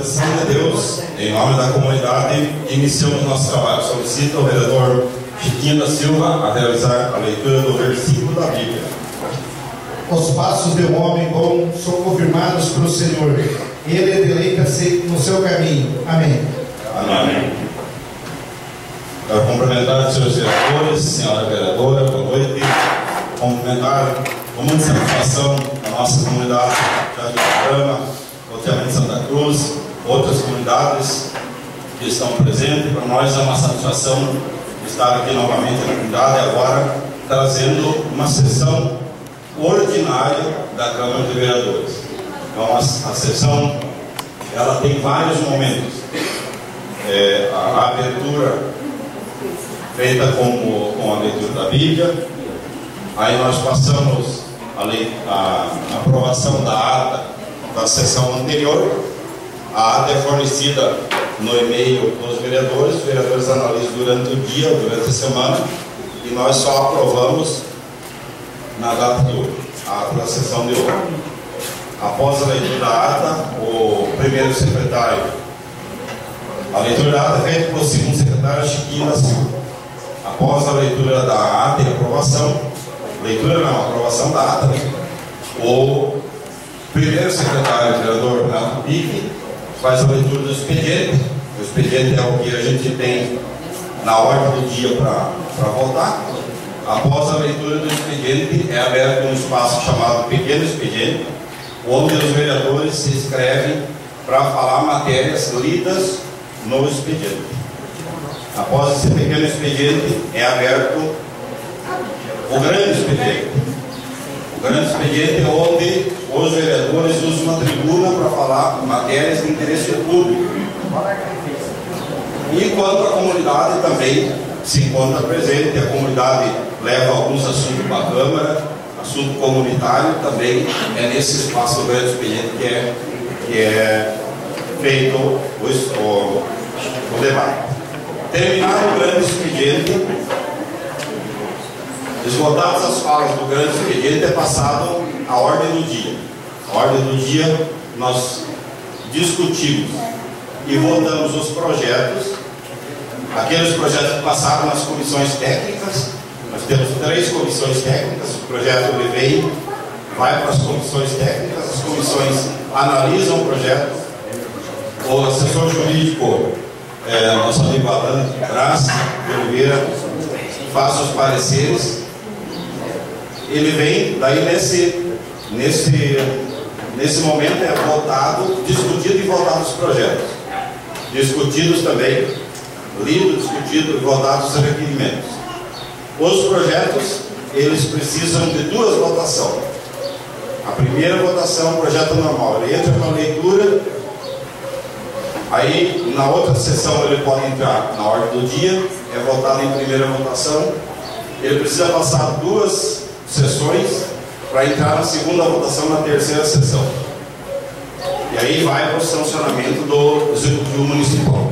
proteção de Deus, em nome da comunidade, iniciamos nosso trabalho. Solicito ao vereador Chiquinho da Silva a realizar a leitura do versículo da Bíblia. Os passos de um homem bom são confirmados pelo Senhor. Ele deleita-se no seu caminho. Amém. Amém. Quero cumprimentar os senhores vereadores, senhora vereadora, boa noite. Cumprimentar com muita satisfação a nossa comunidade de Grama, loteamento Santa Cruz, outras comunidades que estão presentes. Para nós é uma satisfação estar aqui novamente na comunidade, agora trazendo uma sessão ordinária da Câmara de Vereadores. Então a sessão ela tem vários momentos. A abertura feita com a leitura da Bíblia, aí nós passamos a aprovação da ata da sessão anterior. A ata é fornecida no e-mail dos vereadores, os vereadores analisam durante o dia, durante a semana, e nós só aprovamos na data de hoje, a ata da sessão de hoje. Após a leitura da ata, o primeiro secretário, a leitura da ata é feita pelo segundo secretário Chiquinho da Silva. Após a leitura da ata e aprovação, aprovação da ata, o primeiro secretário, o vereador Renato Pique, faz a leitura do expediente. O expediente é o que a gente tem na ordem do dia para votar. Após a leitura do expediente, é aberto um espaço chamado Pequeno Expediente, onde os vereadores se inscrevem para falar matérias lidas no expediente. Após esse pequeno expediente, é aberto o grande expediente. O grande expediente é onde os vereadores usam uma tribuna para falar matérias de interesse público. E quando a comunidade também se encontra presente, a comunidade leva alguns assuntos para a Câmara, assunto comunitário, também é nesse espaço do grande expediente que é feito o debate. Terminado o grande expediente, esgotadas as falas do grande expediente, é passado a ordem do dia. A ordem do dia nós discutimos e votamos os projetos, aqueles projetos que passaram nas comissões técnicas. Nós temos 3 comissões técnicas, o projeto vai para as comissões técnicas, as comissões analisam o projeto, o assessor jurídico, nosso amigo Alan Traz de Oliveira, faz os pareceres, ele vem, daí nesse momento é votado, discutido e votado os projetos. Discutidos também, lido, discutido e votados os requerimentos. Os projetos, eles precisam de 2 votações. A primeira votação, o projeto normal, ele entra para leitura, aí na outra sessão ele pode entrar na ordem do dia, é votado em primeira votação, ele precisa passar 2 sessões para entrar na segunda votação na terceira sessão. E aí vai para o sancionamento do Executivo Municipal.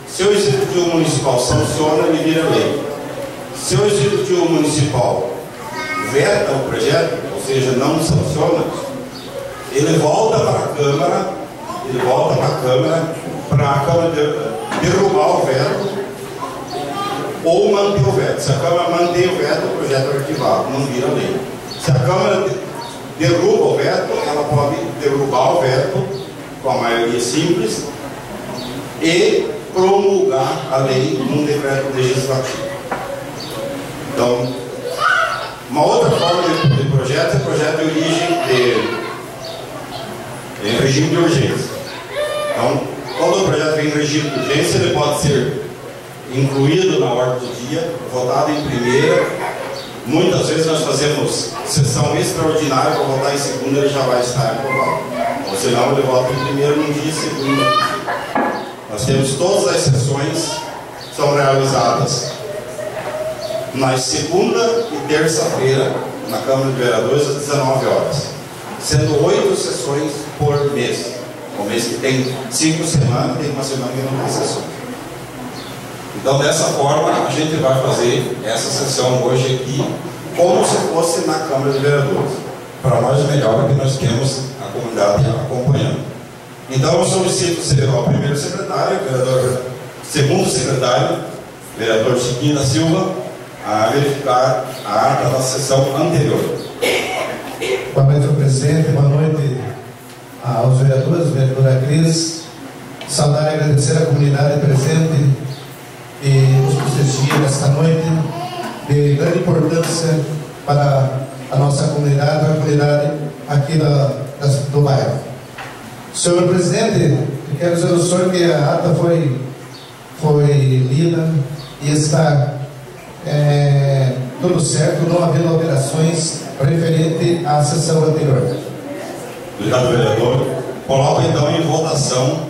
Se o Executivo Municipal sanciona, ele vira lei. Se o Executivo Municipal veta o projeto, ou seja, não sanciona, ele volta para a Câmara, para a Câmara derrubar o veto ou manter o veto. Se a Câmara mantém o veto, o projeto é arquivado, não vira lei. Se a Câmara derruba o veto, ela pode derrubar o veto com a maioria simples e promulgar a lei num decreto legislativo. Então, uma outra forma de projeto é projeto de origem em regime de urgência. Então, quando o projeto vem em regime de urgência, ele pode ser incluído na ordem do dia, votado em primeira. Muitas vezes nós fazemos sessão extraordinária para votar em segunda, ele já vai estar aprovado. Ou senão ele vota em primeiro num dia e segundo. Nós temos todas as sessões são realizadas na segunda e terça-feira na Câmara de Vereadores às 19 horas, sendo 8 sessões por mês. O mês que tem 5 semanas, tem uma semana que não tem sessões. Então, dessa forma, a gente vai fazer essa sessão hoje aqui como se fosse na Câmara de Vereadores. Para nós, melhor, porque nós temos a comunidade acompanhando. Então eu solicito o primeiro secretário, segundo secretário, vereador Chiquinho da Silva, a verificar a ata da sessão anterior. Boa noite ao presidente, boa noite aos vereadores, vereadora Cris. Saudar e agradecer a comunidade presente e nos prestigia nesta noite de grande importância para a nossa comunidade, a comunidade aqui do bairro. Senhor presidente, eu quero dizer ao senhor que a ata foi lida e está tudo certo, não havendo alterações referente à sessão anterior. Obrigado, vereador. Coloco então em votação,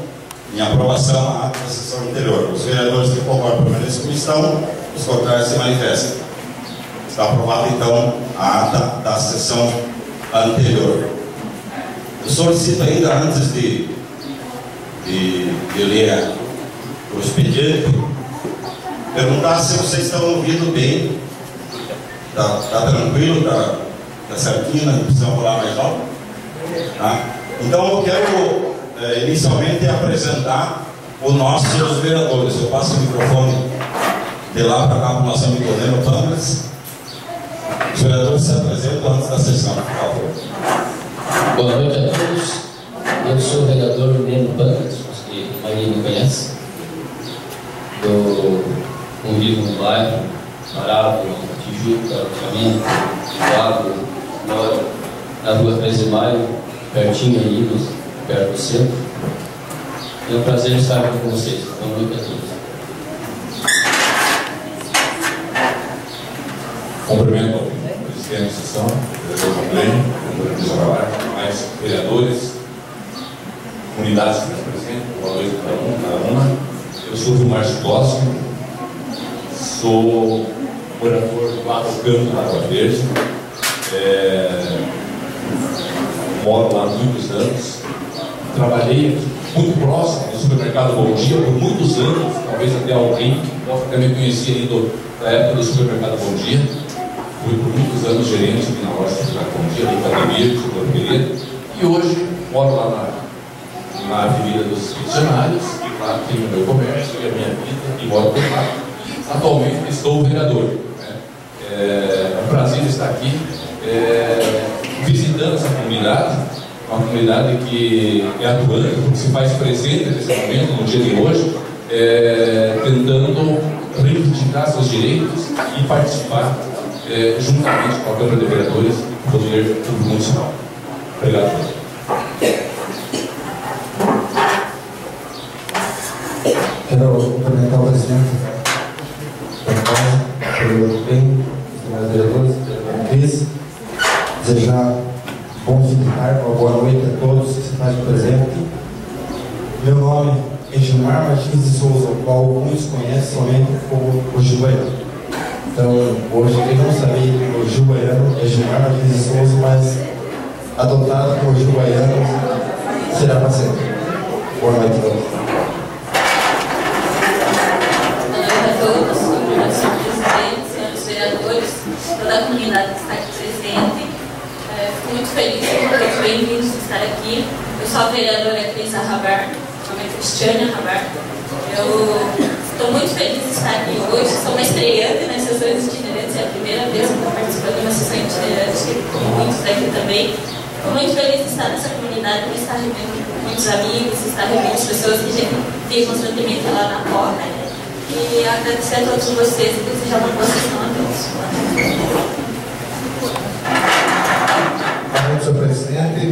em aprovação, a ata da sessão anterior. Os vereadores que concordam permaneçam como estão, os contrários se manifestam. Está aprovada então a ata da sessão anterior. Eu solicito ainda, antes de ler o expediente, perguntar se vocês estão ouvindo bem. Está tranquilo? Está certinho? Não precisamos falar mais alto? Tá? Então eu quero inicialmente apresentar os nossos vereadores. Eu passo o microfone de lá para cá para o nosso amigo Neno Pâncreas. Os vereadores se apresentam antes da sessão, por favor. Boa noite a todos. Eu sou o vereador Neno Pâncreas, que a maioria me conhece. Eu convivo no bairro, Marado, Tijuca, Caminho, Lago, moro na rua 13 de Maio, pertinho ali, perto do centro. É um prazer estar aqui com vocês. Boa noite a todos. Cumprimento o presidente da sessão, vereador Pleno, vereador de Jaguar, mais vereadores, comunidades que nos apresentam, boa noite cada uma. Eu sou o Vilmar Chicossi, sou morador do Mato Canto, na Água Verde, moro lá há muitos anos, trabalhei muito próximo do supermercado Bom Dia por muitos anos, talvez até alguém possa até me conhecer ainda da época do supermercado Bom Dia. Fui por muitos anos gerente aqui na loja do supermercado Bom Dia, do Academia, do Setor Pereira, e hoje moro lá na Avenida dos Funcionários, e lá tenho o meu comércio e a minha vida, e moro por lá. Atualmente estou vereador. É um prazer estar aqui visitando essa comunidade, uma comunidade que é atuante, que se faz presente nesse momento, no dia de hoje, tentando reivindicar seus direitos e participar juntamente com a Câmara de Vereadores do Poder Público Municipal. Obrigado. Quero cumprimentar o presidente da casa, o vereador Bem, os demais vereadores, o vereador Cris, desejar bom fim de tarde, uma boa noite a todos que se fazem presente. Meu nome é Gilmar Martins de Souza, o qual muitos conhecem somente como o Gil Baiano. Então, hoje, quem não sabia que o Gil Baiano é Gilmar Martins de Souza, mas adotado como Gil Baiano será para sempre. Boa noite a todos. Toda a comunidade que está aqui presente. Fico muito feliz por todos bem-vindos de estar aqui. Eu sou a vereadora Cris Arrabar, meu nome é Cristiane Arrabar. Eu estou muito feliz de estar aqui hoje. Sou uma estreante nas sessões itinerantes, é a primeira vez que estou participando de uma sessão itinerante, como muitos daqui também. Estou muito feliz de estar nessa comunidade, de estar revendo muitos amigos, de estar revendo as pessoas que a gente vê constantemente lá na porta. E agradecer a todos vocês e desejar uma boa sessão a todos. Boa noite, senhor presidente.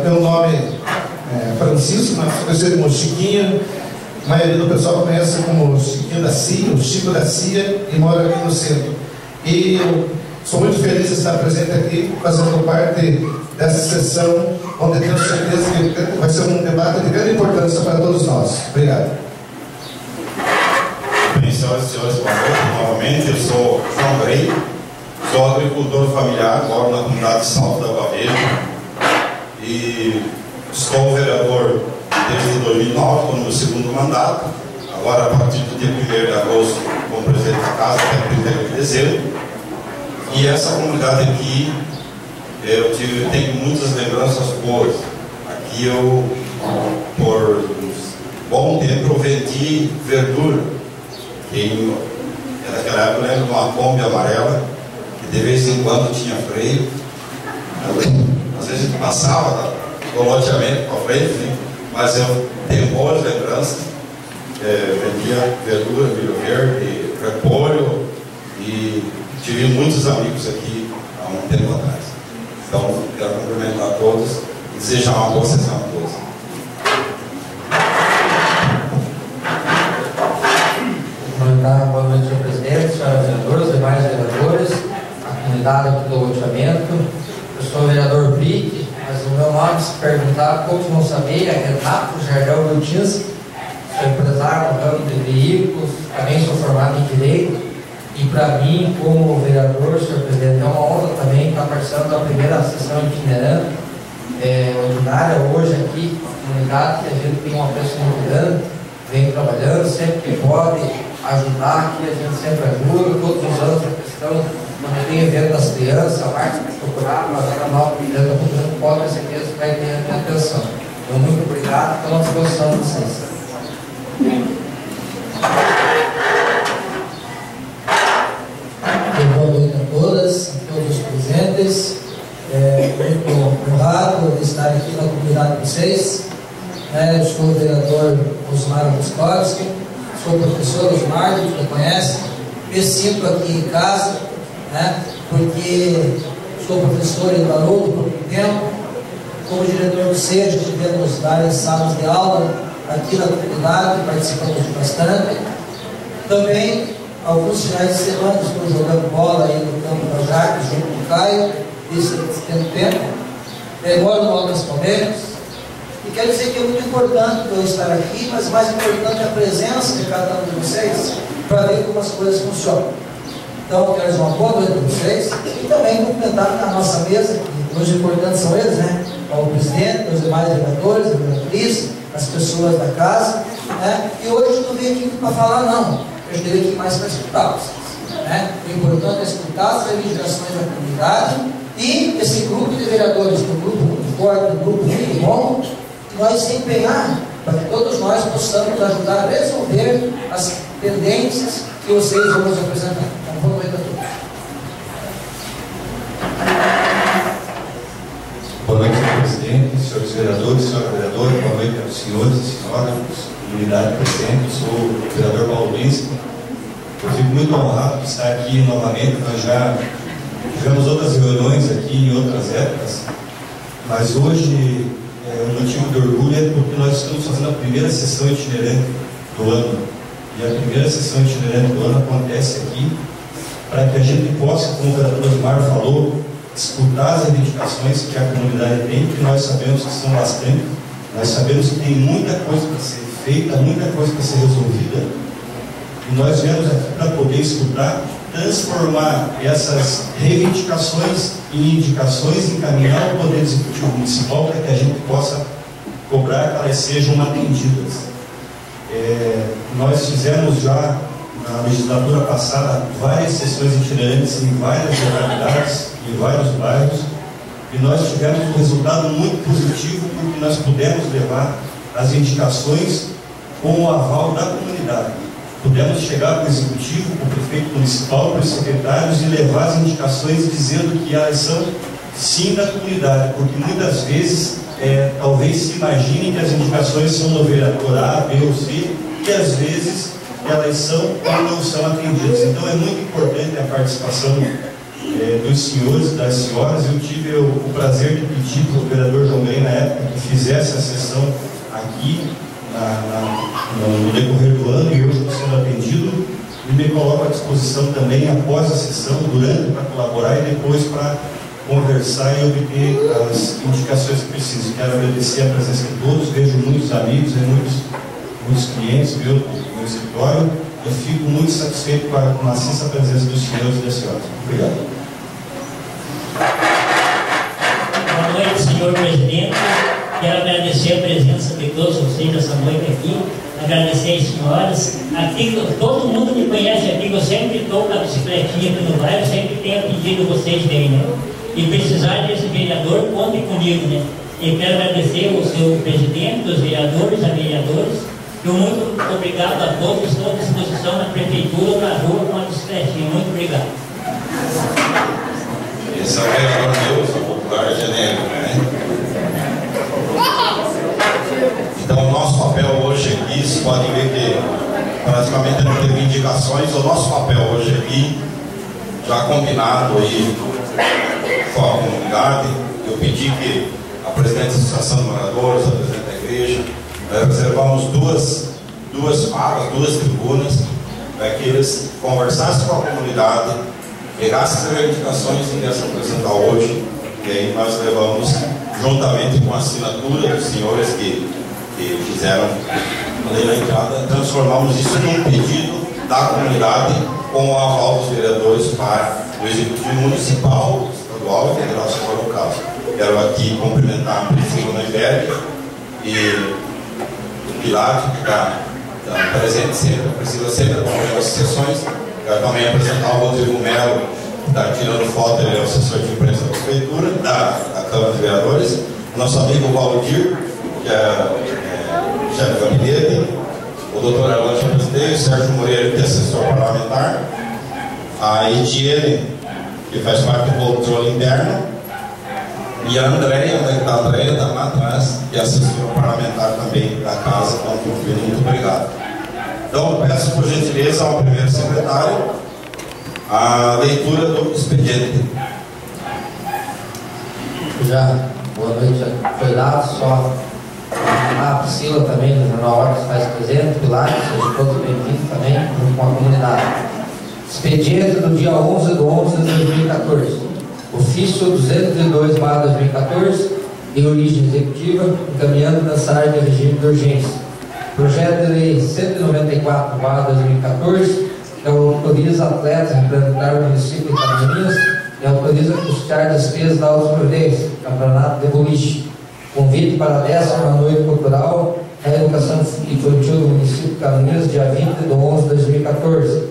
Meu nome é Francisco, mas conhecido como Chiquinho. A maioria do pessoal conhece como Chiquinho da Cia, o Chico da Cia, e mora aqui no centro. E eu sou muito feliz de estar presente aqui, fazendo parte dessa sessão, onde tenho certeza que vai ser um debate de grande importância para todos nós. Obrigado. Bem, senhoras e senhores, boa noite novamente. Eu sou João Grey, sou agricultor familiar, moro na comunidade de Salto da Água Verde e estou vereador desde 2009, estou no meu segundo mandato. Agora, a partir do dia 1º de agosto, como presidente da casa, até 1º de dezembro. E essa comunidade aqui, tenho muitas lembranças boas. Aqui eu por um bom tempo eu vendi verdura. Naquela época eu lembro de uma Kombi amarela, que de vez em quando tinha freio. Às vezes a gente passava com loteamento para frente, né? Mas eu tenho boas lembranças. Vendia verdura, milho verde, repolho, e tive muitos amigos aqui há um tempo atrás. Então, quero cumprimentar a todos e desejar uma boa sessão a todos. Boa noite, senhor presidente, senhoras vereadoras, demais vereadores, a comunidade aqui do loteamento. Eu sou o vereador Brick, mas o meu nome, se perguntar, poucos vão saber, é Renato Jardel Gutins. Sou empresário no ramo de veículos, também sou formado em Direito. E para mim, como vereador, senhor presidente, é uma honra também estar participando da primeira sessão itinerante ordinária hoje aqui, na comunidade, que a gente tem uma pessoa muito grande, vem trabalhando, sempre que pode ajudar aqui, a gente sempre ajuda, todos os anos a questão, quando tem evento das crianças, a parte que procurar, mas a nova criança, a gente pode ter certeza que vai ter a minha atenção. Então, muito obrigado pela disposição de vocês. Boa noite a todas, a todos os presentes. Muito honrado de estar aqui na comunidade de vocês. Eu sou o vereador Osmar Moscovski, sou o professor Osmar, que me conhece. Me sinto aqui em casa, porque sou professor em Haroldo por muito tempo. Como diretor do SEJA, tivemos várias salas de aula aqui na comunidade, participamos bastante. Também, alguns finais de semana, estou jogando bola aí no campo da Jaque, junto com o Caio, isso tem tempo. Moro no Alto das Palmeiras. E quero dizer que é muito importante eu estar aqui, mas mais importante é a presença de cada um de vocês, para ver como as coisas funcionam. Então, quero dizer uma boa noite para vocês e também cumprimentar na nossa mesa, que os importantes são eles, o presidente, os demais vereadores, a vereatriz, as pessoas da casa. E hoje eu não vim aqui para falar, não. Eu estive aqui mais para escutar vocês. O importante é escutar as reivindicações da comunidade e esse grupo de vereadores, que é um grupo muito forte, um grupo muito bom, nós se empenhar para que todos nós possamos ajudar a resolver as pendências que vocês vão nos apresentar. Então, boa noite a todos. Boa noite, senhor presidente, senhores vereadores, senhora vereadora, boa noite aos senhores e senhoras, comunidade presente. Eu sou o vereador Paulo Lins. Eu fico muito honrado de estar aqui novamente. Nós já tivemos outras reuniões aqui em outras épocas, mas hoje o motivo de orgulho é porque nós estamos fazendo a primeira sessão itinerante do ano. E a primeira sessão itinerante do ano acontece aqui para que a gente possa, como o vereador Osmar falou, escutar as reivindicações que a comunidade tem, que nós sabemos que são bastante. Nós sabemos que tem muita coisa para ser feita, muita coisa para ser resolvida. E nós viemos aqui para poder escutar, transformar essas reivindicações em indicações, encaminhar ao Poder Executivo Municipal para que a gente possa cobrar que elas sejam atendidas. Nós fizemos já, na legislatura passada, várias sessões itinerantes em várias localidades, em vários bairros, e nós tivemos um resultado muito positivo porque nós pudemos levar as indicações com o aval da comunidade. Pudemos chegar para o executivo, para o prefeito municipal, para os secretários e levar as indicações dizendo que elas são sim da comunidade, porque muitas vezes talvez se imaginem que as indicações são do vereador A, B ou C, e às vezes elas são ou não são atendidas. Então é muito importante a participação dos senhores, das senhoras. Eu tive o prazer de pedir para o vereador João Grey, na época, que fizesse a sessão aqui no decorrer do ano, e hoje estou sendo atendido, e me coloco à disposição também após a sessão, durante, para colaborar e depois para conversar e obter as indicações que preciso. Quero agradecer a presença de todos, vejo muitos amigos e muitos clientes no meu escritório. Eu fico muito satisfeito com a maciça presença dos senhores e das senhoras. Obrigado. Boa noite, senhor presidente. Quero agradecer a presença de todos vocês nessa noite aqui. Agradecer as senhoras. Aqui, todo mundo me conhece aqui, eu sempre estou com a bicicletinha aqui no bairro, sempre tenho pedido vocês bem, E precisar desse vereador, conte comigo, E quero agradecer o seu presidente, os vereadores, as vereadoras, e muito obrigado a todos que estão à disposição na prefeitura, na rua, com a bicicletinha. Muito obrigado. Esse é o vereador Deus, o popular genérico, né? Então, o nosso papel hoje aqui, vocês podem ver que praticamente não teve indicações. O nosso papel hoje aqui, já combinado aí com a comunidade, eu pedi que a presidente da Associação de Moradores, a presidente da igreja, reservamos duas vagas, duas tribunas, para que eles conversassem com a comunidade, pegassem as reivindicações que viessem apresentar hoje, e aí nós levamos, juntamente com a assinatura dos senhores que fizeram a lei na entrada, transformamos isso num pedido da comunidade com o aval dos vereadores para o Executivo Municipal, Estadual e Federal, se for o caso. Quero aqui cumprimentar a Priscila Neuberg e o Pilar, que está presente sempre, a Priscila sempre acompanhando as sessões. Quero também apresentar o Rodrigo Melo, que está tirando foto, ele é o assessor de imprensa da Prefeitura, da Câmara de Vereadores, o nosso amigo Valdir, que é chefe de gabinete, o doutor Arlândia Presidente, o Sérgio Moreira, que é assessor parlamentar, a Etienne, que faz parte do controle interno, e a Andréia, onde está a Andréia, está lá atrás, que é assessora parlamentar também da casa. Então, muito obrigado. Então, peço por gentileza ao primeiro secretário a leitura do expediente. Já, boa noite, já foi dado, só a Priscila também, do Jornal Hora, que faz presente, Pilar, sejam todos bem-vindos também, junto com a comunidade. Expediente do dia 11/11/2014. Ofício 202/2014, de origem executiva, encaminhando mensagem de regime de urgência. Projeto de lei 194/2014, que autoriza atletas a representar o município de Caminhas e autoriza custear despesas da autoprovidência, campeonato de boliche. Convite para a 10ª Noite Cultural da Educação Infantil do município de Caminhas, dia 20/11/2014.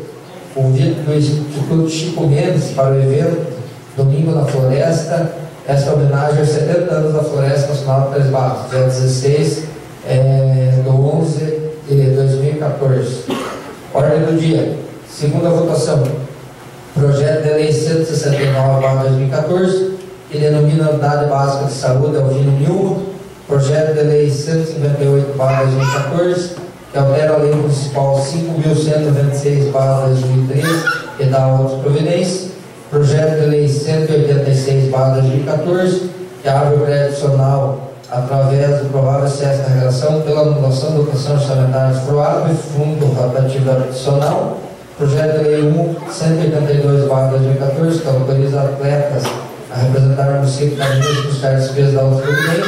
Convite do Instituto Chico Mendes para o evento Domingo na Floresta, esta homenagem aos 70 anos da Floresta Nacional de Três Barras, dia 16/11/2014. Ordem do dia. Segunda votação. Projeto de lei 169/2014, que denomina a Unidade Básica de Saúde Alvino Milmo. Projeto de lei 158/2014, que altera a lei municipal 5.196/2013, que dá outras providências. Projeto de lei 186/2014, que abre o crédito adicional através do provável excesso da redação pela anulação da dotação orçamentária desfruada e fundo rotativo adicional. Projeto de lei 182/2014, que autoriza atletas a representar o município de Caminhas e buscar despesas da outra providência.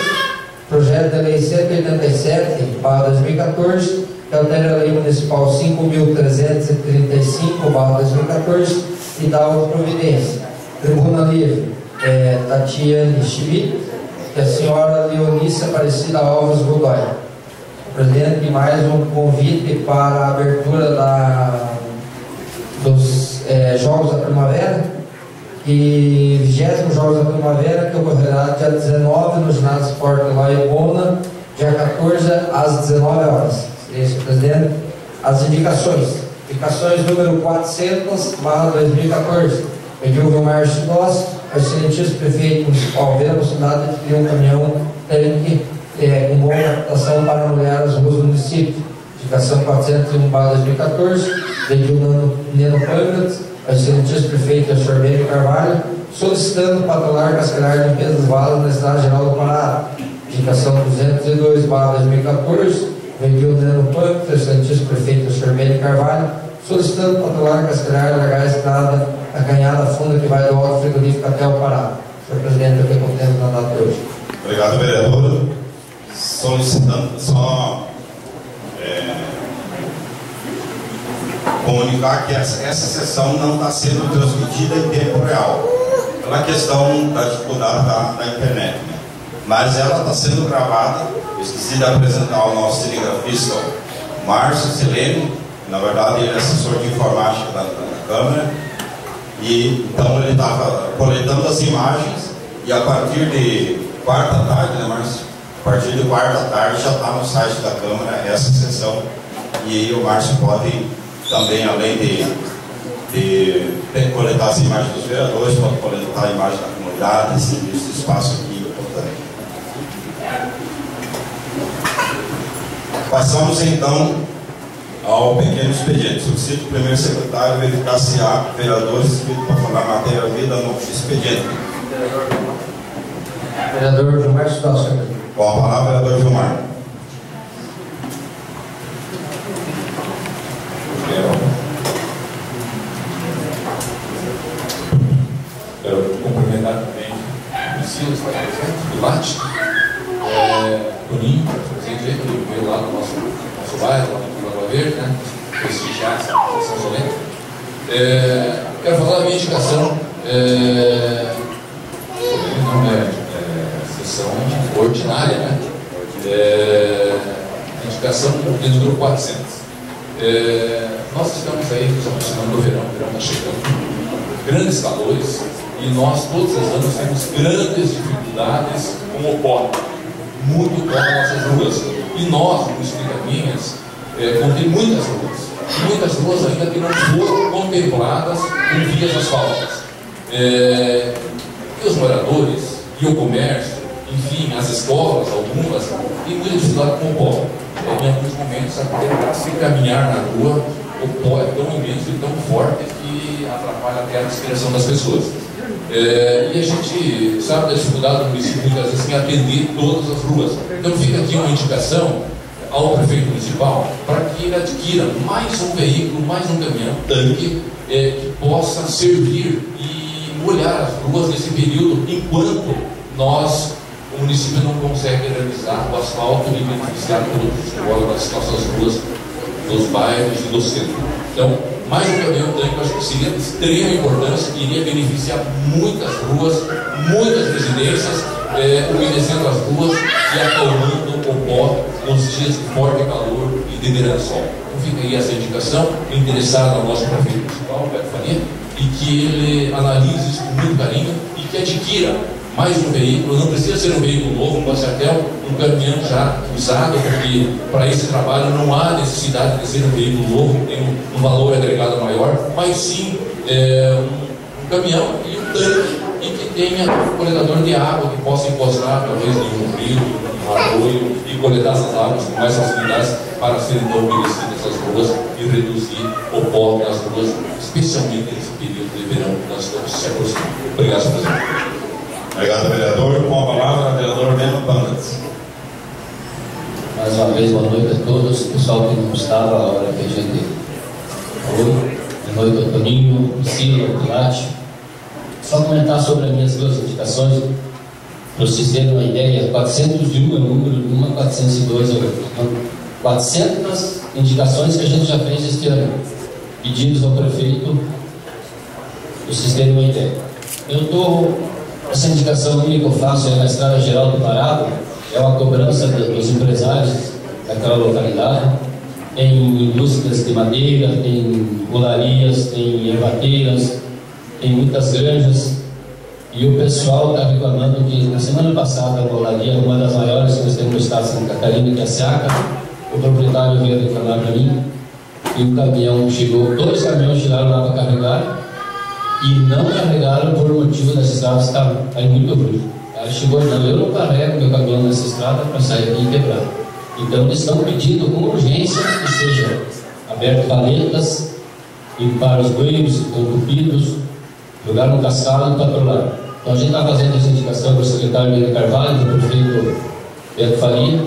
Projeto de lei 187/2014, que altera a lei municipal 5.335/2014 e dá outra providência. Tribuna Livre, Tatiane Schmidt, e a senhora Leonice Aparecida Alves Godoy. Presidente, mais um convite para a abertura dos Jogos da Primavera, e 20º Jogos da Primavera, que ocorrerá dia 19 no ginásio Esporte lá em Bona, dia 14 às 19 horas. Senhor presidente, as indicações. Indicações número 400/2014. Edilvio Márcio Dós, o excelentíssimo prefeito municipal, vê a possibilidade de criar um caminhão tanque com boa adaptação para molhar as ruas do município. Indicação 401/2014, Edilvio Neno Pâminas, o excelentíssimo prefeito Sorvete Carvalho, solicitando patrolar cascalar de limpeza das valas na Estrada Geral do Pará. Indicação 202/2014, Edilvio Neno Pâminas, o excelentíssimo prefeito Sorvete Carvalho, solicitando patrolar cascalar e largar a estrada a canhada funda que vai do alto frigorífico até o Pará. Senhor presidente, eu tenho contento na data de hoje. Obrigado, vereador. Solicitando só comunicar que essa sessão não está sendo transmitida em tempo real, pela questão da dificuldade da internet, né? Mas ela está sendo gravada. Eu esqueci de apresentar o nosso cinegrafista Márcio Silene, na verdade ele é assessor de informática da Câmara, e então ele estava coletando as imagens, e a partir de quarta tarde, né, Márcio? A partir de quarta tarde já está no site da Câmara essa sessão. E aí o Márcio pode também, além de coletar as imagens dos vereadores, pode coletar a imagem da comunidade, esse espaço aqui importante. Passamos então ao pequeno expediente. Solicito o primeiro secretário verificar se há vereadores inscritos para falar matéria vida no expediente. Vereador Gilmar Sidal, Com a palavra, vereador Gilmar. Quero cumprimentar também o Silas, que está presente, o Late, Toninho, presente aí, que veio lá no nosso bairro, lá no Lagoa Verde, né? Prestigiar essa sessão solene. Quero falar da minha indicação, sessão ordinária, né? Indicação dentro do grupo 400. Nós estamos aí nos aproximando do verão, o verão está chegando. Grandes calores, e nós todos os anos temos grandes dificuldades com o pó, muito pó nas nossas ruas, e nós, no município de Caminhas, contém muitas ruas ainda que não foram contempladas com vias asfálticas, e os moradores, e o comércio, enfim, as escolas, algumas, têm muita dificuldade com o pó. Em alguns momentos, até se caminhar na rua, o pó é tão imenso e tão forte que atrapalha até a respiração das pessoas. E a gente sabe da dificuldade do município, muitas vezes, em atender todas as ruas. Então fica aqui uma indicação ao prefeito municipal para que ele adquira mais um veículo, mais um caminhão, tanque, que possa servir e molhar as ruas nesse período, enquanto o município não consegue realizar o asfalto e beneficiar todas as nossas ruas dos bairros e do centro. Então, mais um caminhão tanque, eu acho que seria de extrema importância, iria beneficiar muitas ruas, muitas residências, umedecendo as ruas e acalmando o pó nos dias de forte calor e de grande sol. Então fica aí essa indicação, interessada ao nosso prefeito municipal, Beto Faria, e que ele analise isso com muito carinho e que adquira mais um veículo. Não precisa ser um veículo novo, pode ser até um caminhão já usado, porque para esse trabalho não há necessidade de ser um veículo novo, tem um valor agregado maior, mas sim um caminhão e um tanque, e que tenha um coletador de água que possa encostar talvez em um rio, um arroio, e coletar essas águas com mais facilidades para serem então umedecidas essas ruas e reduzir o pó nas ruas, especialmente nesse período de verão que nós estamos se aproximando. Obrigado, senhor presidente. Obrigado, vereador. Com a palavra, vereador Leno Pandas. Mais uma vez, boa noite a todos. Pessoal que não estava a hora que a gente falou. Boa noite ao Toninho, Priscila, Pilate. Só comentar sobre as minhas duas indicações, para vocês terem uma ideia. 401 é o número de uma, 402 é o outro. Então, 400 indicações que a gente já fez este ano. Pedidos ao prefeito, para vocês terem uma ideia. Essa indicação minha que eu faço é na Estrada Geral do Parado, é uma cobrança dos empresários daquela localidade. Tem indústrias de madeira, tem rolarias, tem ervateiras, tem muitas granjas, e o pessoal está reclamando que na semana passada a rolaria, uma das maiores que nós temos no estado de Santa Catarina, que é a Seaca, o proprietário veio reclamar para mim, e o caminhão chegou, 2 caminhões chegaram lá para carregar, e não carregaram por motivo dessa estrada estar aí muito ruim. Ela chegou e não, eu não carrego meu caminhão nessa estrada para sair aqui e quebrar. Então eles estão pedindo com urgência que seja aberto paletas, limpar os bueiros que estão entupidos, jogar no cascalho e patrolar. Então a gente está fazendo essa indicação para o secretário Miguel Carvalho, para o prefeito Beto Faria,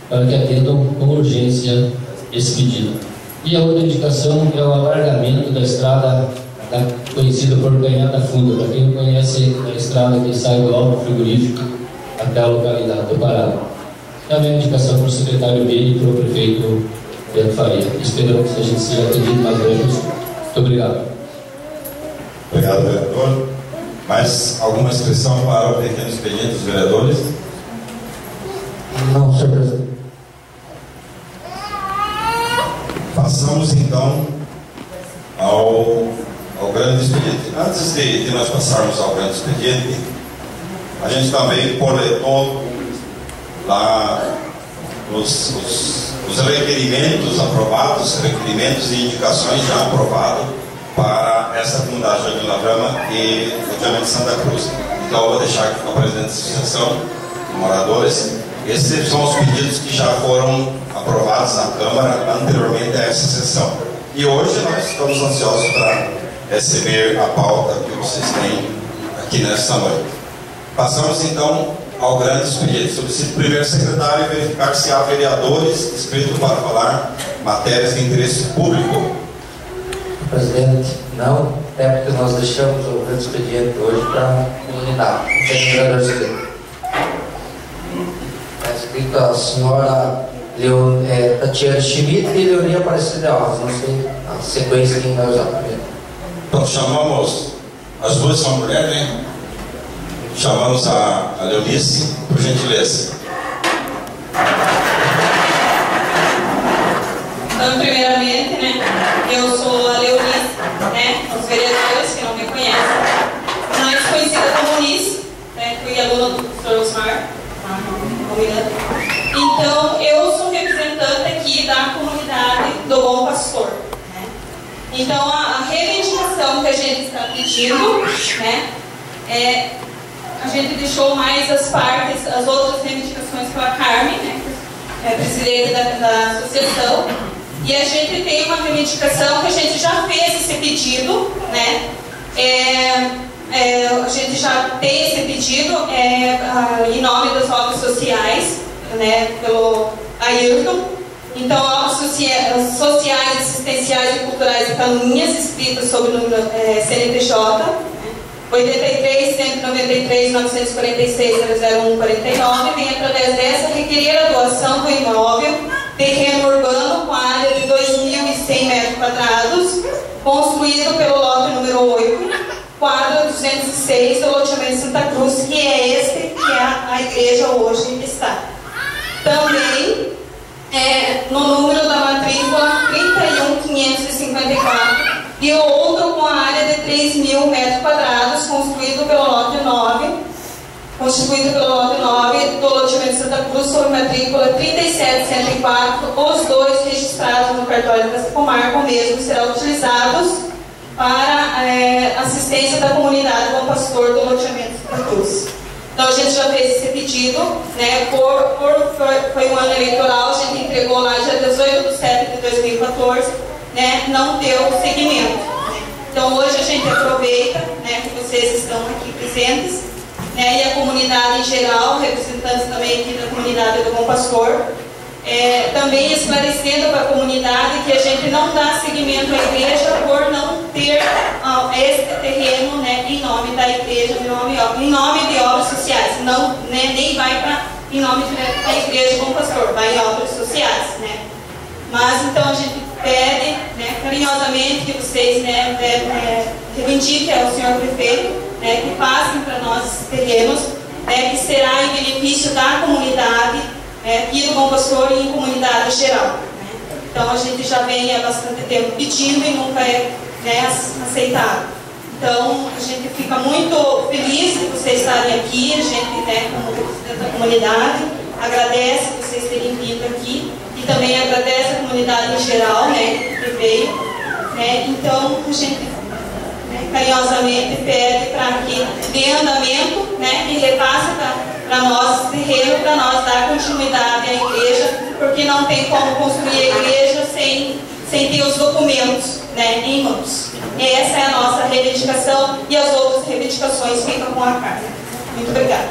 para que atendam com urgência esse pedido. E a outra indicação é o alargamento da estrada conhecida por Canhada Funda. Para quem não conhece, a estrada que sai do Alto Frigorífico até a localidade do Pará. Também a indicação para o secretário dele e para o prefeito Beto Faria. Esperamos que a gente seja atendido mais breve. Muito obrigado. Obrigado, vereador. Mais alguma inscrição para o pequeno expediente dos vereadores? Não, senhor presidente. Passamos então ao grande expediente. Antes de nós passarmos ao grande expediente, A gente também coletou lá os requerimentos aprovados, requerimentos e indicações já aprovados para essa comunidade de Jardim Lavrama e loteamento Santa Cruz. Então eu vou deixar aqui com a presidente da associação de moradores. Esses são os pedidos que já foram aprovados na Câmara anteriormente a essa sessão. E hoje nós estamos ansiosos para receber a pauta que vocês têm aqui nesta noite. Passamos então ao grande expediente. Solicito o primeiro secretário verificar se há vereadores inscritos para falar matérias de interesse público. Presidente, não, até porque nós deixamos o grande expediente hoje para a comunidade. Não tem vereador inscrito. Está escrito a senhora Tatiana Schmidt e Leonia Aparecida Alves. Não sei a sequência quem vai usar primeiro. Então chamamos, as duas são mulheres, né? Chamamos a Leonice, por gentileza. Então, primeiramente, né, eu sou a Leonice, né, os vereadores que não me conhecem, mais conhecida como Nice, né, fui aluna do professor Osmar, então eu sou representante aqui da comunidade do Bom Pastor, né. Então a reivindicação que a gente está pedindo, né, a gente deixou mais as partes, as outras reivindicações com a Carmen, né, que é presidente da associação. E a gente tem uma reivindicação que a gente já fez esse pedido, né? A gente já tem esse pedido em nome das obras sociais, né? Pelo Ayrton. Então, obras sociais, assistenciais e culturais e calunias escritas sobre o número CNPJ 83 193 946 001 49, vem através dessa requerer a doação do imóvel terreno urbano com área de 2.100 metros quadrados, construído pelo lote número 8, quadra 206 do loteamento Santa Cruz, que é este que a igreja hoje está. Também no número da matrícula 31554 e outro com a área de 3.000 metros quadrados, construído pelo lote 9, do loteamento Santa Cruz, sob matrícula 3704, os dois registrados no cartório dessa comarca. O mesmo será utilizados para assistência da comunidade Bom Pastor do loteamento Santa Cruz. Então a gente já fez esse pedido, né, foi um ano eleitoral, a gente entregou lá dia 18 de setembro de 2014, né, não deu seguimento. Então hoje a gente aproveita, né, que vocês estão aqui presentes, né, e a comunidade em geral, representantes também aqui da comunidade do Bom Pastor, também esclarecendo para a comunidade que a gente não dá seguimento à igreja por não ter esse terreno, né, em nome da igreja, em nome de obras sociais, não, né, nem vai em nome da igreja Bom Pastor, vai em obras sociais, né. Mas então a gente pede, né, carinhosamente que vocês, né, reivindiquem ao senhor prefeito, né, que passem para nós esses terrenos, né, que será em benefício da comunidade, aqui do Bom Pastor e em comunidade geral. Né. Então a gente já vem há bastante tempo pedindo e nunca é, né, aceitado. Então a gente fica muito feliz de vocês estarem aqui, a gente, né, como representante da comunidade, agradece vocês terem vindo aqui e também agradece a comunidade em geral, né, que veio. Né. Então a gente, né, carinhosamente pede para que dê andamento, né, e repasse para nós esse terreno, para nós dar continuidade à igreja, porque não tem como construir a igreja sem ter os documentos, né, em mãos. E essa é a nossa reivindicação e as outras reivindicações ficam com a Carmen. Muito obrigada.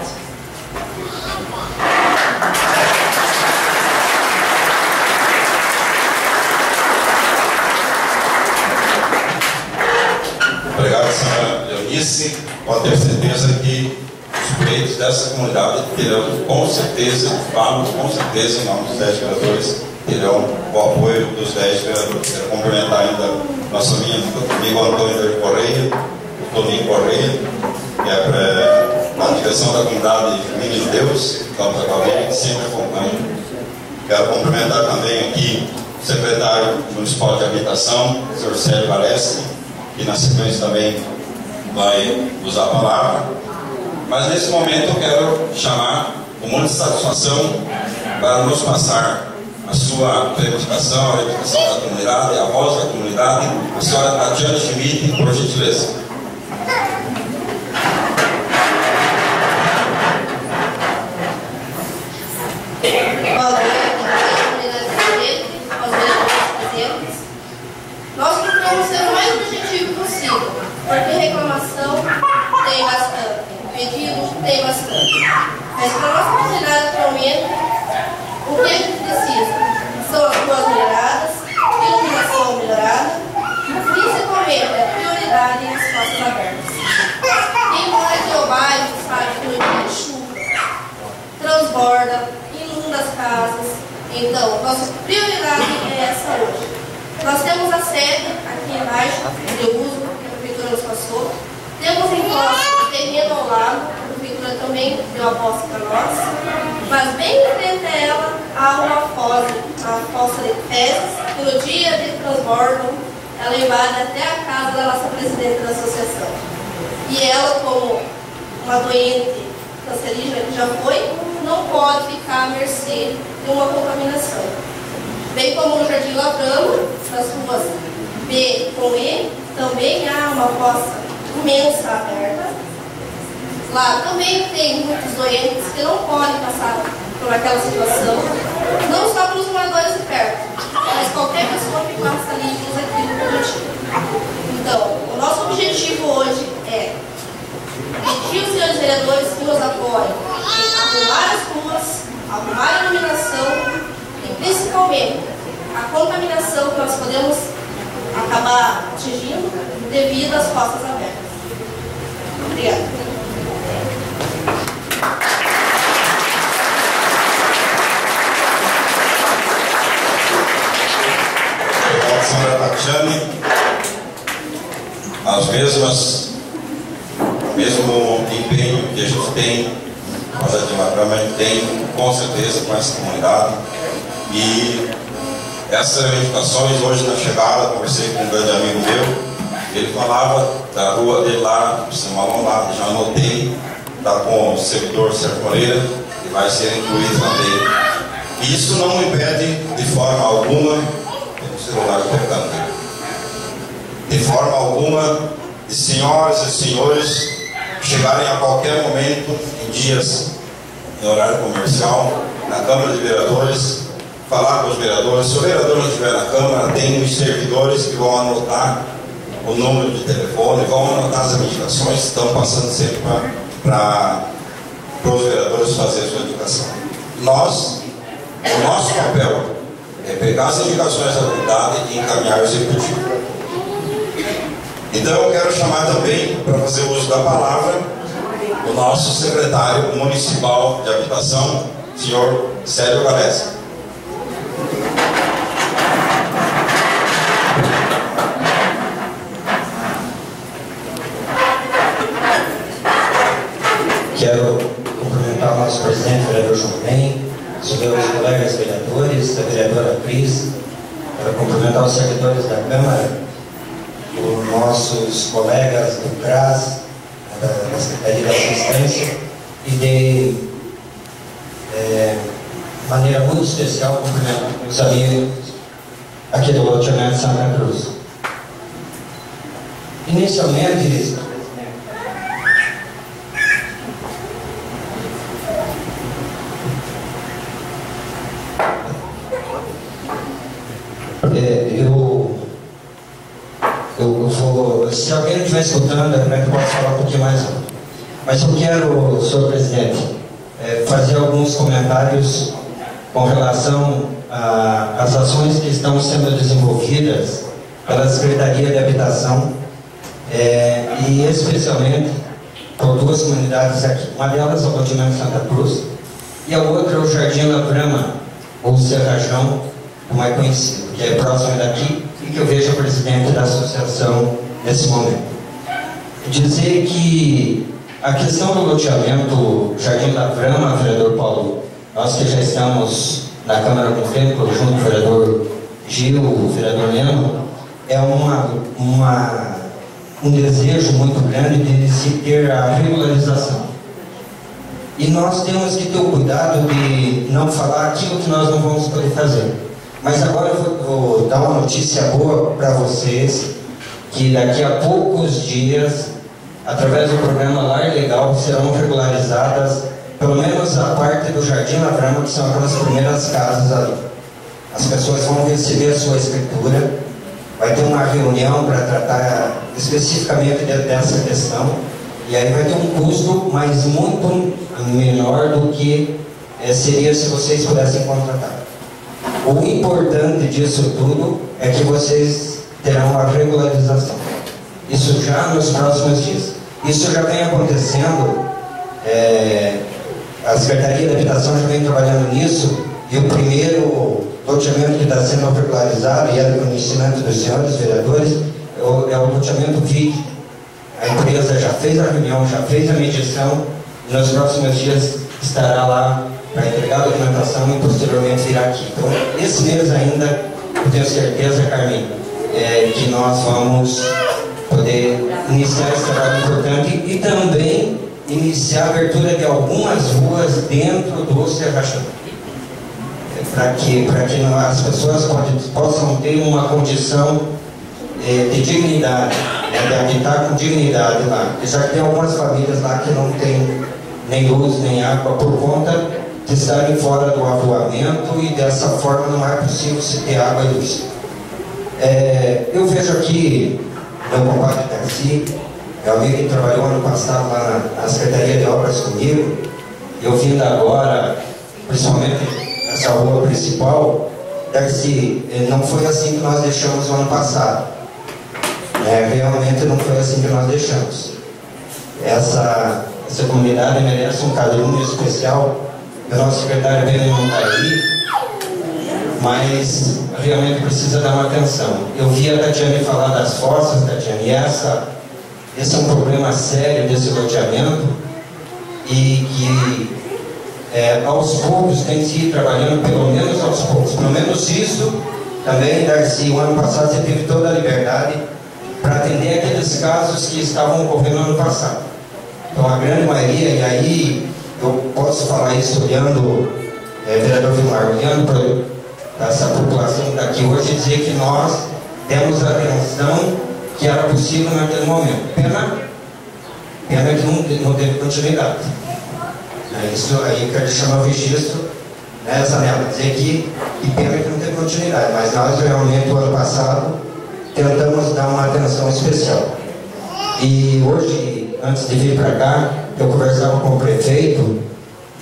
Obrigado, senhora Leonice. Pode ter certeza que os pleitos dessa comunidade terão, com certeza, falo com certeza, em nome dos 10 vereadores, terão o apoio dos 10 vereadores. Quero cumprimentar ainda nosso amigo Antônio Correia, o Toninho Correia, que é na direção da comunidade Filhinho de Deus, que sempre acompanha. Quero cumprimentar também aqui o secretário municipal de habitação, o senhor Célio Valeschi, que na sequência também vai usar a palavra. Mas nesse momento eu quero chamar com muita satisfação para nos passar a sua reivindicação, a reivindicação da comunidade, a voz da comunidade, a senhora Tatiana Schmidt, por gentileza. Nós procuramos ser o mais objetivo possível, porque reclamação tem bastante, pedido tem bastante. Mas para a nossa comunidade atualmente, o que a gente precisa são as ruas melhoradas, iluminação melhorada, principalmente a prioridade nas praças abertas. Quem mora aqui ao bairro sabe que no dia de chuva transborda, inunda as casas. Então, nossa prioridade é essa hoje. Nós temos a sede aqui embaixo, de uso, que a prefeitura nos passou. Temos em posse o terreno ao lado, a prefeitura também deu a posse para nós. Mas bem em frente a ela há uma fossa de fezes, que no dia de transbordo ela invade até a casa da nossa presidente da associação. E ela, como uma doente cancerígena que já foi, não pode ficar à mercê de uma contaminação. Bem como no Jardim Lavrama, nas ruas B com E, também há uma fossa imensa aberta. Lá também tem muitos doentes que não podem passar por aquela situação, não só para os moradores de perto, mas qualquer pessoa que passa ali usa aquilo produtivo. Então, o nosso objetivo hoje é pedir os senhores vereadores que nos apoiem em arrumar as ruas, arrumar a iluminação e principalmente a contaminação que nós podemos acabar atingindo devido às fossas abertas. Obrigada. Obrigado, senhora Tatiane. O mesmo empenho que a gente tem, a gente tem com certeza com essa comunidade. E essas reivindicações, hoje na chegada, conversei com um grande amigo meu, ele falava da rua dele lá, do Malão lá, já anotei, está com o servidor Sérgio Moreira, que vai ser incluído também. Isso não impede de forma alguma, tem um celular tocando, de forma alguma, de senhoras e senhores chegarem a qualquer momento, em dias, em horário comercial, na Câmara de Vereadores, falar com os vereadores. Se o vereador não estiver na Câmara, tem os servidores que vão anotar o número de telefone, vão anotar as reivindicações que estão passando sempre para os vereadores fazer a sua indicação. O nosso papel é pegar as indicações da comunidade e encaminhar o executivo. Então eu quero chamar também, para fazer uso da palavra, o nosso secretário municipal de habitação, senhor Célio Galese. Quero cumprimentar o nosso presidente, o vereador João Bem, os meus colegas vereadores, a vereadora Cris. Quero cumprimentar os servidores da Câmara, os nossos colegas do CRAS, da Secretaria da Assistência, e de maneira muito especial cumprimentar os amigos aqui do loteamento Santa Cruz. Inicialmente, se alguém não estiver escutando, eu posso falar um pouquinho mais alto. Mas eu quero, senhor presidente, fazer alguns comentários com relação às ações que estão sendo desenvolvidas pela Secretaria de Habitação e especialmente por duas comunidades aqui. Uma delas é o loteamento Santa Cruz e a outra é o Jardim Lavrama, ou Serrajão, como é conhecido, que é próximo daqui e que eu vejo o presidente da associação nesse momento. Dizer que a questão do loteamento Jardim Lavrama, vereador Paulo, nós que já estamos na Câmara com o tempo, junto com o vereador Gil, o vereador Leno, é um desejo muito grande de se ter a regularização. E nós temos que ter o cuidado de não falar aquilo que nós não vamos poder fazer. Mas agora eu vou dar uma notícia boa para vocês, que daqui a poucos dias, através do programa Lar Legal, serão regularizadas pelo menos a parte do Jardim Lavrama, que são aquelas primeiras casas ali. As pessoas vão receber a sua escritura, vai ter uma reunião para tratar especificamente dessa questão, e aí vai ter um custo, mas muito menor do que seria se vocês pudessem contratar. O importante disso tudo é que vocês terão a regularização. Isso já nos próximos dias. Isso já vem acontecendo, a Secretaria de Habitação já vem trabalhando nisso, e o primeiro loteamento que está sendo regularizado, e é do conhecimento dos senhores vereadores, é o loteamento VID. A empresa já fez a reunião, já fez a medição, e nos próximos dias estará lá para entregar a documentação e posteriormente virá aqui. Então, esse mês ainda, eu tenho certeza, Carmen, que nós vamos poder iniciar esse trabalho importante e também iniciar a abertura de algumas ruas dentro do Serrachão, para que as pessoas possam ter uma condição de dignidade, de habitar com dignidade lá. Já que tem algumas famílias lá que não tem nem luz, nem água, por conta de estarem fora do avoamento, e dessa forma não é possível se ter água e luz. Eu vejo aqui meu compadre Darcy, é alguém que trabalhou ano passado lá na Secretaria de Obras comigo. Eu vindo agora, principalmente nessa rua principal, Darcy, não foi assim que nós deixamos o ano passado. Realmente não foi assim que nós deixamos. Essa comunidade merece um carinho especial. O nosso secretário Beni não está aí, mas realmente precisa dar uma atenção. Eu vi a Tatiane falar das fossas, Tatiane, e esse é um problema sério desse loteamento, e que aos poucos tem que ir trabalhando, pelo menos aos poucos. Pelo menos isso também, Darcy, o ano passado você teve toda a liberdade para atender aqueles casos que estavam ocorrendo no ano passado. Então a grande maioria, e aí eu posso falar isso olhando, vereador Vilmar, olhando para essa população que está aqui hoje, e dizer que nós demos a atenção que era possível naquele momento. Pena que não teve continuidade. Isso aí quero chamar o registro, Zanella, dizer que pena que não teve continuidade, mas nós realmente, o ano passado, tentamos dar uma atenção especial. E hoje, antes de vir para cá, eu conversava com o prefeito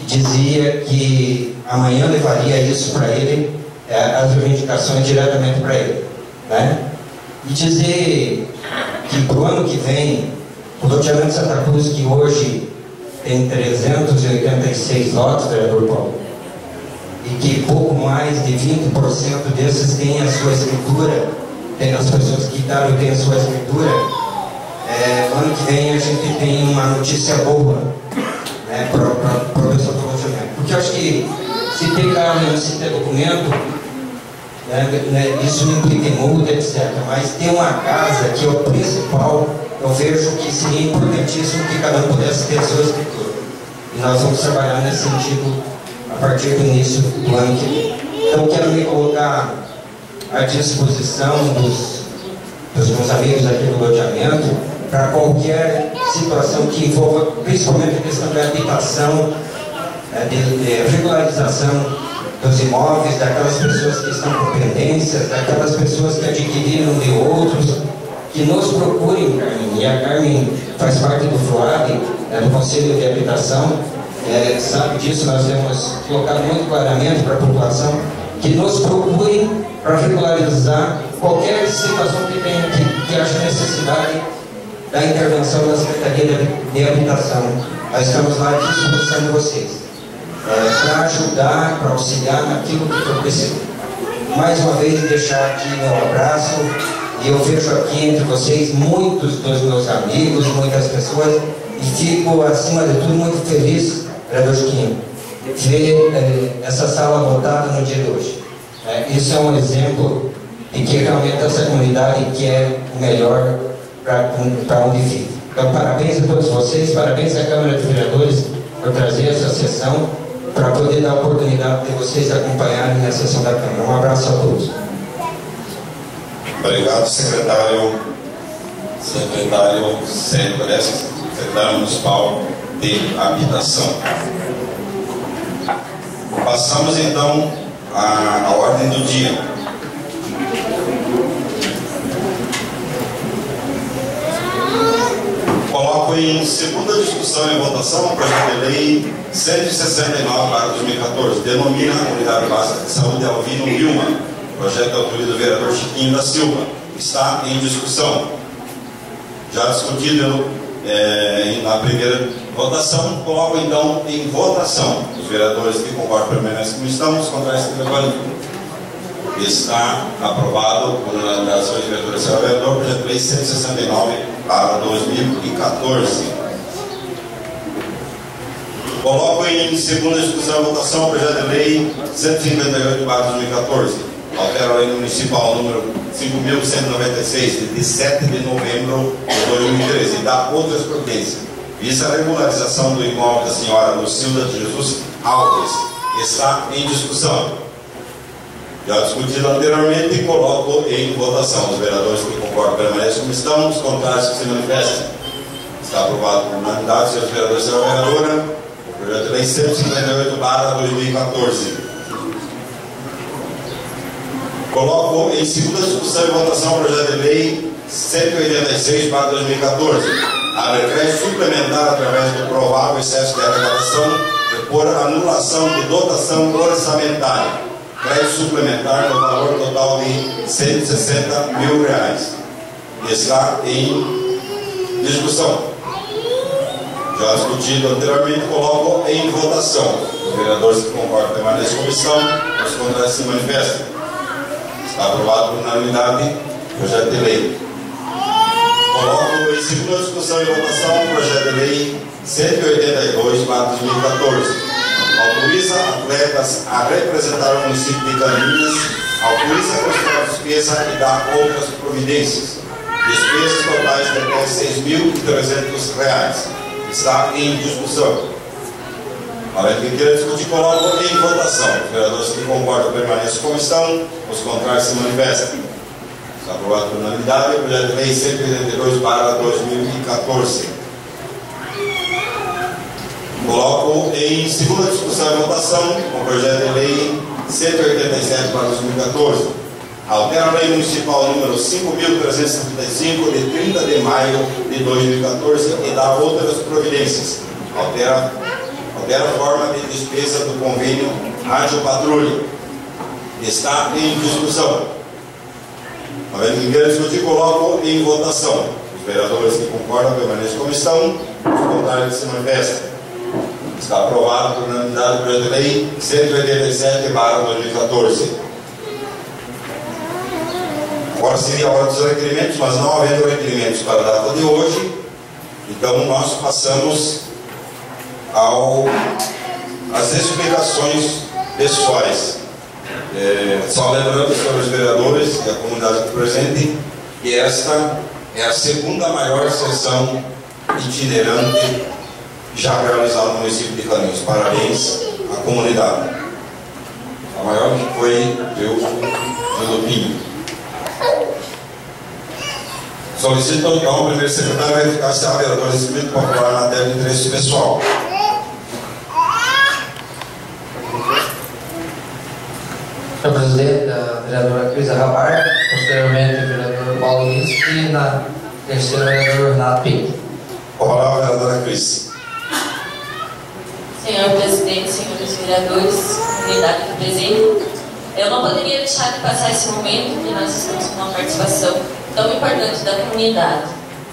e dizia que amanhã levaria isso para ele, as reivindicações diretamente para ele, E dizer que para o ano que vem, o loteamento de Santa Cruz, que hoje tem 386 lotes, vereador Paulo, e que pouco mais de 20% desses têm a sua escritura, tem as pessoas que quitaram e têm a sua escritura. Ano que vem a gente tem uma notícia boa, para o pessoal do loteamento. Porque eu acho que se ter carro e não se ter documento, isso não implica em multa, etc. Mas ter uma casa, que é o principal, eu vejo que seria importantíssimo que cada um pudesse ter a sua escritura. E nós vamos trabalhar nesse sentido a partir do início do ano que vem. Então quero me colocar à disposição dos meus amigos aqui do loteamento para qualquer situação que envolva principalmente a questão da habitação, de regularização dos imóveis, daquelas pessoas que estão com pendências, daquelas pessoas que adquiriram de outros, que nos procurem, Carmen. E a Carmen faz parte do FLAB, do Conselho de Habitação, sabe disso, nós temos colocado muito claramente para a população, que nos procurem para regularizar qualquer situação que ache necessidade da intervenção da Secretaria de Habitação. Nós estamos lá à disposição de vocês, para ajudar, para auxiliar naquilo que for preciso. Mais uma vez, deixar aqui meu abraço, e eu vejo aqui entre vocês muitos dos meus amigos, muitas pessoas, e fico, acima de tudo, muito feliz, vereador Chiquinho, ver essa sala lotada no dia de hoje. Isso é um exemplo de que realmente essa comunidade quer o melhor para onde vive. Então, parabéns a todos vocês, parabéns à Câmara de Vereadores por trazer essa sessão, para poder dar a oportunidade de vocês acompanharem a sessão da Câmara. Um abraço a todos. Obrigado, secretário secretário municipal de habitação. Passamos então à ordem do dia. Coloco em segunda discussão e votação o projeto de lei 169/2014, denomina a Unidade Básica de Saúde Alvino Vilma, projeto de autoria do vereador Chiquinho da Silva. Está em discussão. Já discutido na primeira votação, coloco então em votação. Os vereadores que concordam permanecem como estão, os contrários se levantam. Está aprovado por unanimidade dos vereadores. Senhor vereador, projeto de lei 169/2014. Coloco em segunda discussão e votação o projeto de lei 158/2014. Altera a lei municipal número 5.196, de 7 de novembro de 2013, e dá outras providências. Visa a regularização do imóvel da senhora Lucilda de Jesus Alves. Está em discussão. Já discutido anteriormente, coloco em votação. Os vereadores que concordam permanecem como estão, os contrários que se manifestem. Está aprovado por unanimidade, senhores vereadores e senhora vereadora, o projeto de lei 158/2014. Coloco em segunda discussão e votação o projeto de lei 186/2014. Abre crédito suplementar através do provável excesso de arrecadação e por anulação de dotação orçamentária. Crédito suplementar no valor total de R$160 mil. Está em discussão. Já discutido anteriormente, coloco em votação. Os vereadores que concordam permanecem como estão, os contrários se manifestam. Está aprovado por unanimidade o projeto de lei. Coloco em segunda discussão e votação o projeto de lei 182/2014. Autoriza atletas a representar o município de Caninhas, autoriza a construir despesa e dá outras providências. Despesas totais de até R$6.300. Está em discussão. Além de que queira discutir, coloco em votação. Os vereadores que concordam permanecem como estão, os contrários se manifestam. Está aprovado por unanimidade o projeto de lei 182/2014. Coloco em segunda discussão e votação o projeto de lei 187/2014. Altera a lei municipal número 5.375, de 30 de maio de 2014, e dá outras providências. Altera a forma de despesa do convênio Rádio Patrulha. Está em discussão. Além de querer discutir, coloco em votação. Os vereadores que concordam permanecem como estão, os contrários se manifestam. Está aprovado por unanimidade o projeto de lei 187/2014. Agora seria a hora dos requerimentos, mas não havendo requerimentos para a data de hoje, então nós passamos às explicações pessoais. Só lembrando, senhores vereadores e a comunidade aqui presente, que esta é a segunda maior sessão itinerante já realizada no município de Caninhas. Parabéns à comunidade. A maior que foi pelo Pinho. Solicito então ao primeiro secretário verificar se há vereador inscrito para falar na matéria de interesse pessoal. Senhor presidente, a vereadora Cris Rabar, posteriormente o vereador Paulo Lins e na terceira o vereador Renato Pinto. Olá, vereadora Cris. Senhor presidente, senhores vereadores, comunidade aqui presente, eu não poderia deixar de passar esse momento que nós estamos com uma participação tão importante da comunidade.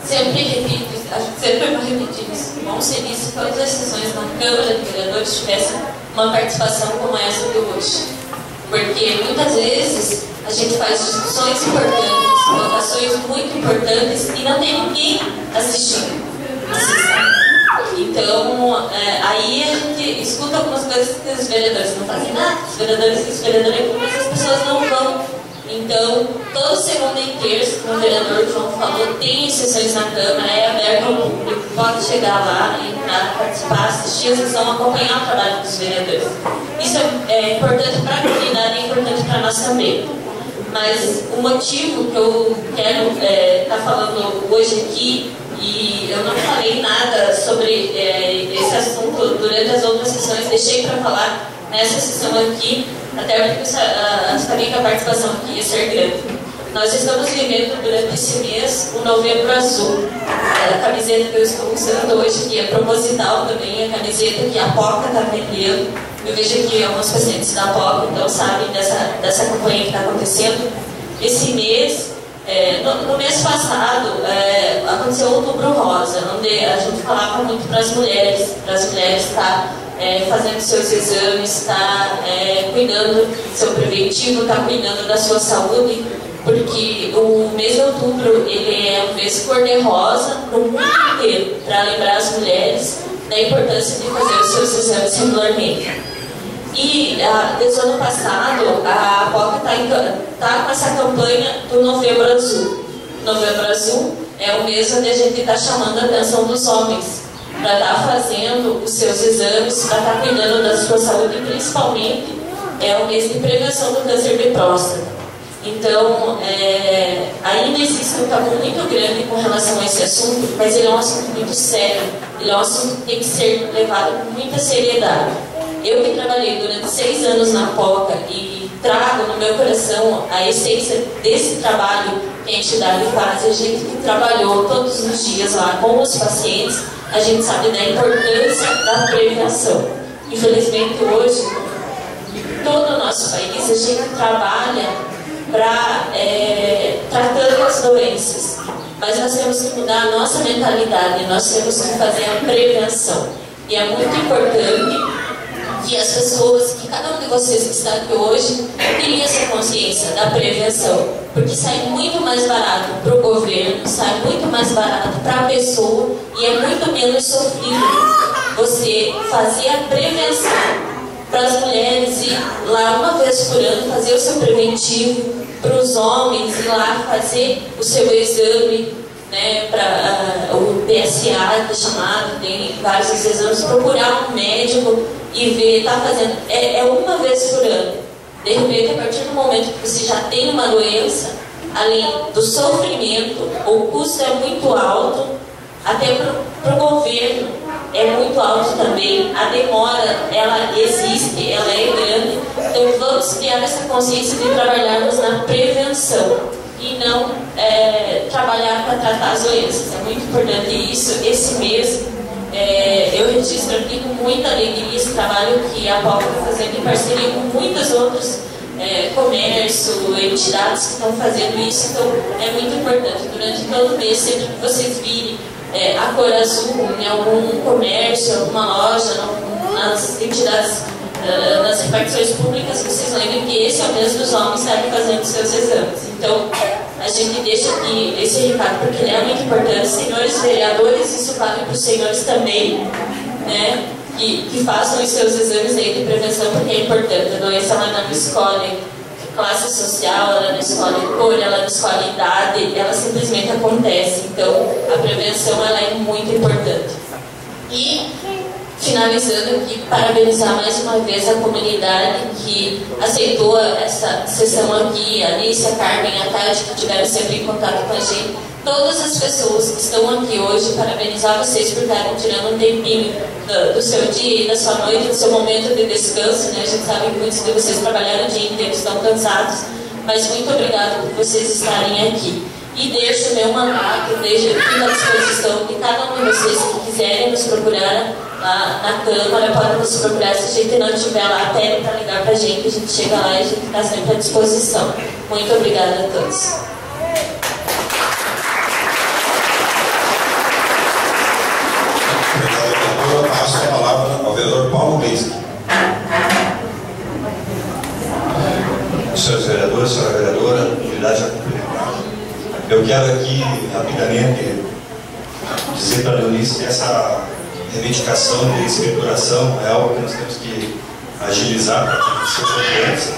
Sempre repito, acho que sempre vou repetir isso. Bom seria se todas as sessões na Câmara de Vereadores tivessem uma participação como essa de hoje. Porque muitas vezes a gente faz discussões importantes, votações muito importantes e não tem ninguém assistindo. Então, aí a gente escuta algumas coisas que os vereadores não fazem nada, os vereadores mas as pessoas não vão. Então, toda segunda e terça, como o vereador João falou, tem sessões na Câmara, é aberto ao público, pode chegar lá, entrar, participar, assistir a sessão, acompanhar o trabalho dos vereadores. Isso é importante para a comunidade e é importante para nós também. Mas o motivo que eu quero estar falando hoje aqui, e eu não falei nada sobre esse assunto durante as outras sessões, deixei para falar nessa sessão aqui, até porque eu sabia que a participação aqui ia ser grande. Nós estamos vivendo durante esse mês o Novembro Azul. A camiseta que eu estou usando hoje aqui é proposital também, a camiseta que a POCA está vendendo. Eu vejo aqui alguns pacientes da POCA, então sabem dessa campanha que está acontecendo. Esse mês, no mês passado, aconteceu o Outubro Rosa, onde a gente falava muito para as mulheres estar fazendo seus exames, estar cuidando do seu preventivo, estar cuidando da sua saúde, porque o mês de outubro ele é um mês cor-de-rosa no mundo inteiro, para lembrar as mulheres da importância de fazer os seus exames regularmente. E desde o ano passado, a POCA está com essa campanha do Novembro Azul. Novembro Azul é o mês onde a gente está chamando a atenção dos homens para estar fazendo os seus exames, para estar cuidando da sua saúde, e principalmente é o mês de prevenção do câncer de próstata. Então, ainda existe um tabu muito grande com relação a esse assunto, mas ele é um assunto muito sério, ele é um assunto que tem que ser levado com muita seriedade. Eu que trabalhei durante 6 anos na POCA e trago no meu coração a essência desse trabalho que a entidade faz, a gente que trabalhou todos os dias lá com os pacientes, a gente sabe da importância da prevenção. Infelizmente hoje, todo o nosso país, a gente trabalha tratando as doenças, mas nós temos que mudar a nossa mentalidade, nós temos que fazer a prevenção. E é muito importante que as pessoas, que cada um de vocês que está aqui hoje, tenha essa consciência da prevenção, porque sai muito mais barato para o governo, sai muito mais barato para a pessoa e é muito menos sofrido você fazer a prevenção para as mulheres ir lá uma vez por ano fazer o seu preventivo, para os homens ir lá fazer o seu exame, né, para o PSA, que é chamado, tem vários exames, procurar um médico e ver, tá fazendo, é uma vez por ano. De repente, a partir do momento que você já tem uma doença, além do sofrimento, o custo é muito alto, até para o governo é muito alto também, a demora, ela existe, ela é grande, então vamos criar essa consciência de trabalharmos na prevenção e não trabalhar para tratar as doenças. É muito importante isso. Esse mês eu registro aqui com muita alegria esse trabalho que a POCA está fazendo em parceria com muitos outros comércio, entidades que estão fazendo isso. Então é muito importante, durante todo o mês, sempre que vocês virem a cor azul em algum comércio, alguma loja, nas entidades, nas repartições públicas, vocês lembrem que esse é o mês dos homens estarem fazendo seus exames. Então, a gente deixa aqui esse recado, porque ele é muito importante. Senhores vereadores, isso vale para os senhores também, né, que façam os seus exames aí de prevenção, porque é importante. A doença ela não escolhe classe social, ela não escolhe cor, ela não escolhe idade, ela simplesmente acontece. Então, a prevenção ela é muito importante. E, finalizando aqui, parabenizar mais uma vez a comunidade que aceitou essa sessão aqui, a Alice, a Carmen, a Tati, que estiveram sempre em contato com a gente. Todas as pessoas que estão aqui hoje, parabenizar vocês por estarem tirando um tempinho do seu dia e da sua noite, do seu momento de descanso, né? A gente sabe que muitos de vocês trabalharam o dia inteiro, estão cansados, mas muito obrigada por vocês estarem aqui. E deixo o meu mandato, deixo aqui à disposição de cada um de vocês que quiserem nos procurar lá na Câmara, podem nos procurar. Se a gente não estiver lá, pedem para ligar para a gente chega lá e a gente está sempre à disposição. Muito obrigada a todos. Eu passo a palavra ao vereador Paulo Bispo. Senhores vereadores, senhora vereadora, unidade já cumprimentada. Eu quero aqui, rapidamente, dizer para a Leonice que essa reivindicação de escrituração é algo que nós temos que agilizar para que seja criança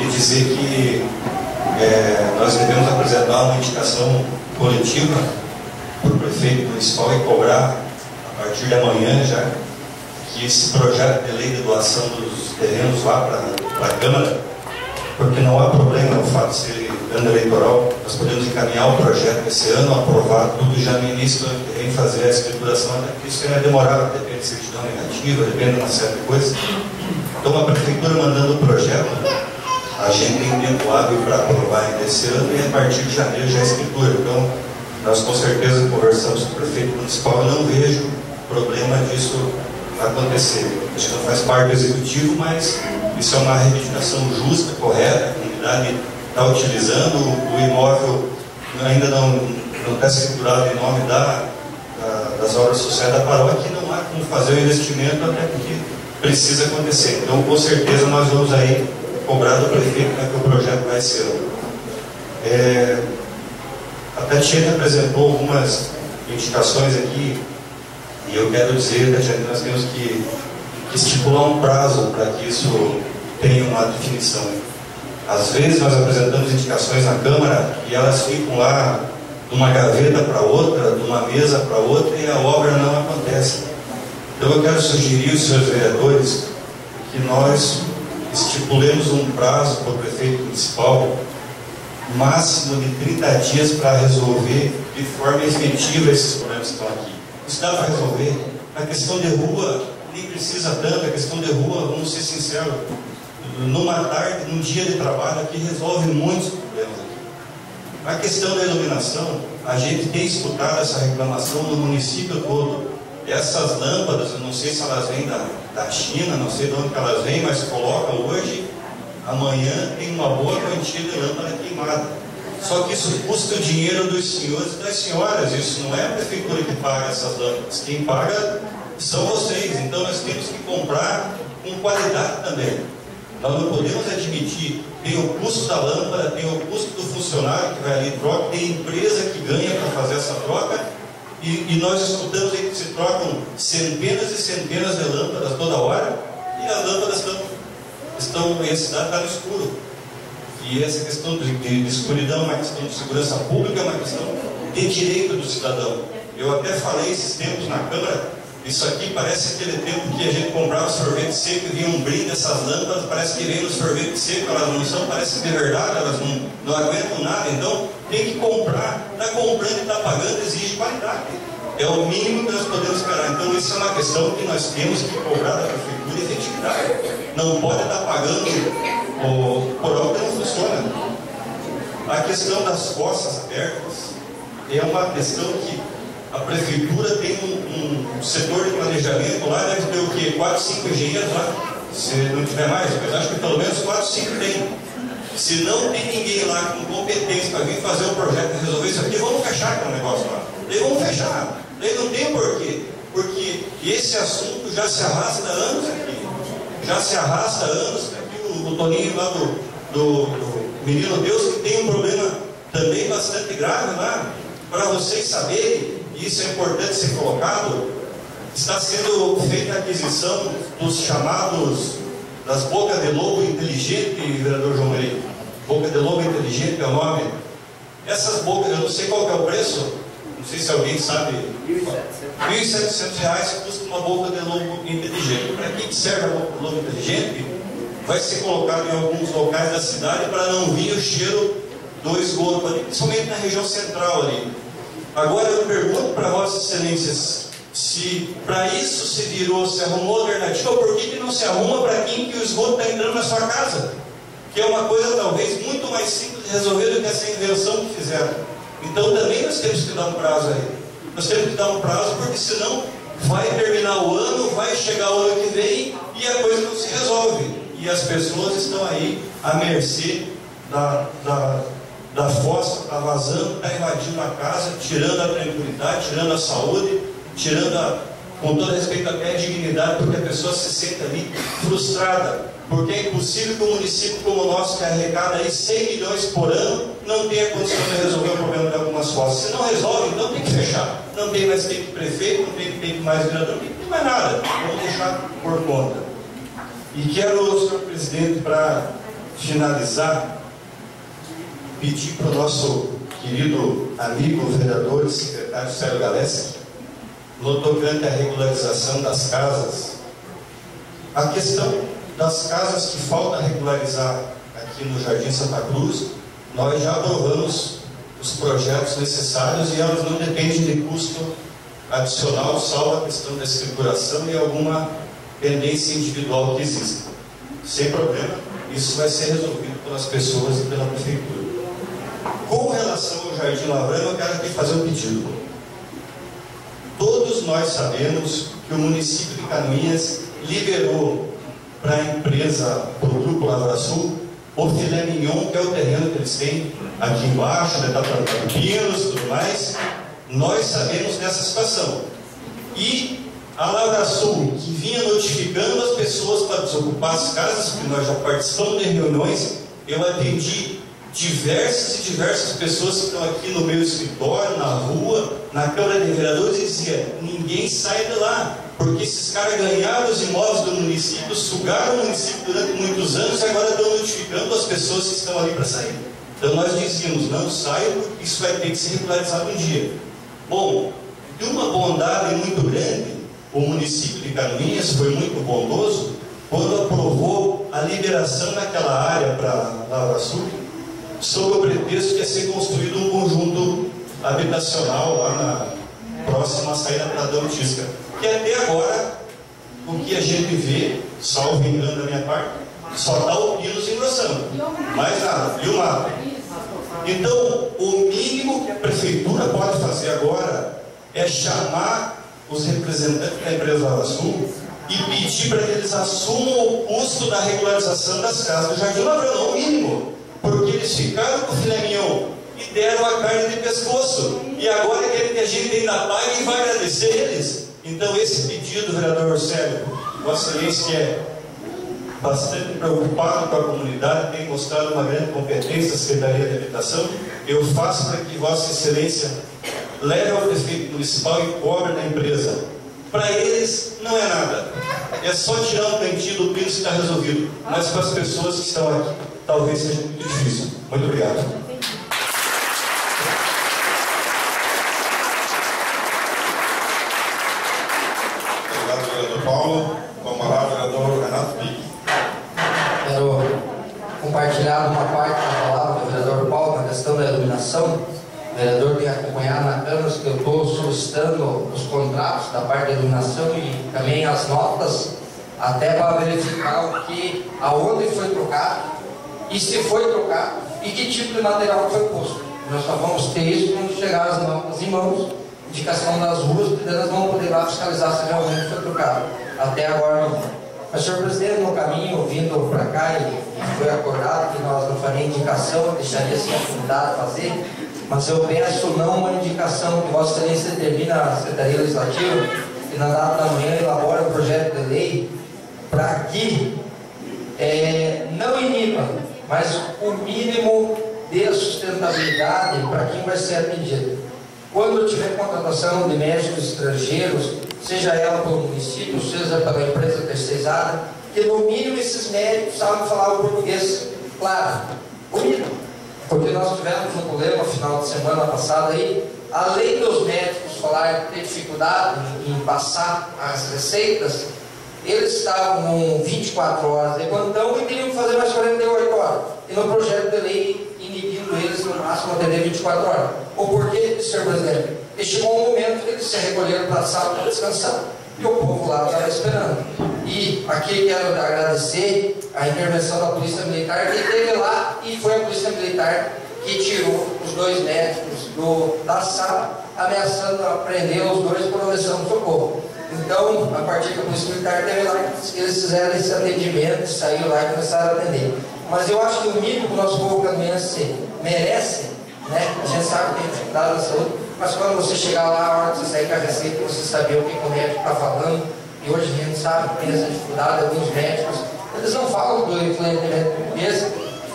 e dizer que nós devemos apresentar uma indicação coletiva para o prefeito municipal e cobrar, a partir de amanhã já, que esse projeto de lei de doação dos terrenos vá para a Câmara, porque não há problema o fato de ser ano eleitoral. Nós podemos encaminhar o projeto esse ano, aprovar tudo já no início em fazer a escrituração, até porque isso é demorado, depende de certidão negativa, depende de uma série de coisas. Então a prefeitura mandando o projeto, a gente tem tempo hábil para aprovar ainda esse ano e a partir de janeiro já é escritura. Então nós com certeza conversamos com o prefeito municipal e não vejo problema disso acontecer. Acho que não faz parte do executivo, mas isso é uma reivindicação justa, correta. A comunidade está utilizando o imóvel, ainda não está escriturado em nome das obras sociais da paróquia, e não há como fazer o investimento até porque precisa acontecer. Então com certeza nós vamos aí cobrar do prefeito para que o projeto vai ser. A Tatiana apresentou algumas indicações aqui, e eu quero dizer, Tatiana, que nós temos que estipular um prazo para que isso tenha uma definição. Às vezes nós apresentamos indicações na Câmara e elas ficam lá de uma gaveta para outra, de uma mesa para outra, e a obra não acontece. Então eu quero sugerir aos senhores vereadores que nós estipulemos um prazo para o prefeito municipal, máximo de 30 dias para resolver de forma efetiva esses problemas que estão aqui. Isso dá para resolver. A questão de rua nem precisa tanto, a questão de rua, vamos ser sinceros, numa tarde, num dia de trabalho aqui resolve muitos problemas aqui. A questão da iluminação, a gente tem escutado essa reclamação no município todo. Essas lâmpadas, eu não sei se elas vêm da China, não sei de onde elas vêm, mas colocam hoje, amanhã tem uma boa quantia de lâmpada queimada. Só que isso custa o dinheiro dos senhores e das senhoras, isso não é a prefeitura que paga essas lâmpadas, quem paga são vocês. Então nós temos que comprar com qualidade também. Nós não podemos admitir, tem o custo da lâmpada, tem o custo do funcionário que vai ali em troca, tem empresa que ganha para fazer essa troca, e nós escutamos aí que se trocam centenas e centenas de lâmpadas toda hora, e as lâmpadas estão e a cidade está no escuro. E essa questão de escuridão é uma questão de segurança pública, é uma questão de direito do cidadão. Eu até falei esses tempos na Câmara, isso aqui parece aquele tempo que a gente comprava sorvete seco e vinha um brinde dessas lâmpadas, parece que vem no sorvete seco, elas não são, parece que de verdade, elas não aguentam nada. Então tem que comprar, está comprando e está pagando, exige qualidade. É o mínimo que nós podemos esperar. Então isso é uma questão que nós temos que cobrar da prefeitura e efetividade. Não pode estar pagando por algo que não funciona. A questão das fossas abertas é uma questão que a prefeitura tem um setor de planejamento lá, deve ter o quê? 4, 5 engenheiros lá, se não tiver mais, mas acho que pelo menos 4, 5 tem. Se não tem ninguém lá com competência para vir fazer um projeto e resolver isso aqui, vamos fechar com o negócio lá. Daí vamos fechar. Daí não tem porquê. Porque esse assunto já se arrasta há anos aqui. Já se arrasta há anos. Aqui o Toninho lá do Menino Deus, que tem um problema também bastante grave lá. Para vocês saberem, e isso é importante ser colocado, está sendo feita a aquisição dos chamados, das bocas de lobo inteligente, vereador João Maria. Boca de lobo inteligente é o nome. Essas bocas, eu não sei qual que é o preço, não sei se alguém sabe. R$ 1.700 custa uma boca de lobo inteligente. Para que serve a boca de lobo inteligente? Vai ser colocado em alguns locais da cidade para não vir o cheiro do esgoto ali, principalmente na região central ali. Agora eu pergunto para Vossas Excelências, se para isso se virou, se arrumou alternativa, por que não se arruma para quem que o esgoto está entrando na sua casa? Que é uma coisa talvez muito mais simples de resolver do que essa invenção que fizeram. Então também nós temos que dar um prazo aí. Nós temos que dar um prazo, porque senão vai terminar o ano, vai chegar o ano que vem e a coisa não se resolve. E as pessoas estão aí à mercê da fossa, está vazando, está invadindo a casa, tirando a tranquilidade, tirando a saúde, tirando, com todo respeito, até a dignidade, porque a pessoa se sente ali frustrada. Porque é impossível que um município como o nosso, que arrecada aí 100 milhões por ano, não tenha condição de resolver o problema de algumas fossas. Se não resolve, então tem que fechar. Não tem mais tempo de prefeito, não tem tempo mais vereador, não tem mais nada. Vamos deixar por conta. E quero, senhor presidente, para finalizar, pedir para o nosso querido amigo vereador e secretário Célio Galeski, no tocante à regularização das casas, a questão das casas que falta regularizar aqui no Jardim Santa Cruz, nós já aprovamos os projetos necessários e elas não dependem de custo adicional, salvo a questão da escrituração e alguma pendência individual que exista. Sem problema, isso vai ser resolvido pelas pessoas e pela prefeitura. Com relação ao Jardim Lavrana, eu quero aqui fazer um pedido. Todos nós sabemos que o município de Canoinhas liberou para a empresa, para o Grupo Lavra Sul, o filé mignon, que é o terreno que eles têm aqui embaixo, está plantando pinos e tudo mais. Nós sabemos dessa situação. E a Lavra Sul, que vinha notificando as pessoas para desocupar as casas, porque nós já participamos de reuniões, eu atendi diversas pessoas que estão aqui no meu escritório, na rua, na Câmara de Vereadores, e dizia: ninguém sai de lá, porque esses caras ganharam os imóveis do município, sugaram o município durante muitos anos e agora estão notificando as pessoas que estão ali para sair. Então nós dizíamos: não saiam, porque isso vai ter que ser regularizado um dia. Bom, de uma bondade muito grande, o município de Canoinhas foi muito bondoso quando aprovou a liberação daquela área para Lavra Sul, sob o pretexto que ia ser construído um conjunto habitacional lá na próxima saída para Adão Tisca. Que até agora, o que a gente vê, salvo engano da minha parte, só está o pinos engrossando. Mais nada, viu, Mara? Então, o mínimo que a prefeitura pode fazer agora é chamar os representantes da empresa Lavra Sul e pedir para que eles assumam o custo da regularização das casas do Jardim Lavrana, o mínimo. Porque eles ficaram com o filé mignon e deram a carne de pescoço. E agora querem que a gente ainda pague e vai agradecer eles. Então esse pedido, vereador Célio, Vossa Excelência, que é bastante preocupado com a comunidade, tem mostrado uma grande competência da Secretaria de Habitação, eu faço para que Vossa Excelência leve ao prefeito municipal e cobre na empresa. Para eles não é nada. É só tirar um cantinho do piso e está resolvido. Mas para as pessoas que estão aqui, talvez seja muito difícil. Muito obrigado. Obrigado, vereador Paulo. Com a palavra, vereador Renato Pique. Quero compartilhar uma parte da palavra do vereador Paulo na questão da iluminação. O vereador tem acompanhado na Câmara que eu estou solicitando os contratos da parte da iluminação e também as notas, até para verificar o que, aonde foi trocado e se foi trocado e que tipo de material foi posto. Nós só vamos ter isso quando chegar as notas em mãos, indicação das ruas, porque nós vamos poder lá fiscalizar se realmente foi trocado. Até agora não. Mas, senhor presidente, no caminho, vindo para cá, e foi acordado que nós não faríamos indicação, deixaria assim a comunidade fazer, mas eu peço não uma indicação que Vossa Excelência determina a Secretaria Legislativa que na data da manhã elabora um projeto de lei para que não iniba, mas o mínimo de sustentabilidade para quem vai ser atendido. Quando tiver contratação de médicos estrangeiros, seja ela pelo município, seja pela empresa terceirizada, que no mínimo esses médicos sabem falar o português claro, o mínimo. Porque nós tivemos um problema no final de semana passada aí, além dos médicos falarem que tem dificuldade em passar as receitas, eles estavam com 24 horas de plantão e teriam que fazer mais 48 horas. E no projeto de lei, inibindo eles no máximo atender 24 horas. O porquê, senhor presidente? E chegou um momento que eles se recolheram para a sala para descansar. E o povo lá estava esperando. E aqui quero agradecer a intervenção da Polícia Militar, que esteve lá e foi a Polícia Militar que tirou os dois médicos da sala, ameaçando prender os dois por omissão de socorro. Então, a partir que a Polícia Militar esteve lá, eles fizeram esse atendimento, saíram lá e começaram a atender. Mas eu acho que o mínimo que o nosso povo canoense merece, né? A gente sabe que tem dificuldade na saúde, mas quando você chegar lá, a hora que você sair com a receita, você saber o que o médico está falando, e hoje a gente sabe que tem essa dificuldade, alguns médicos, eles não falam do entendimento português,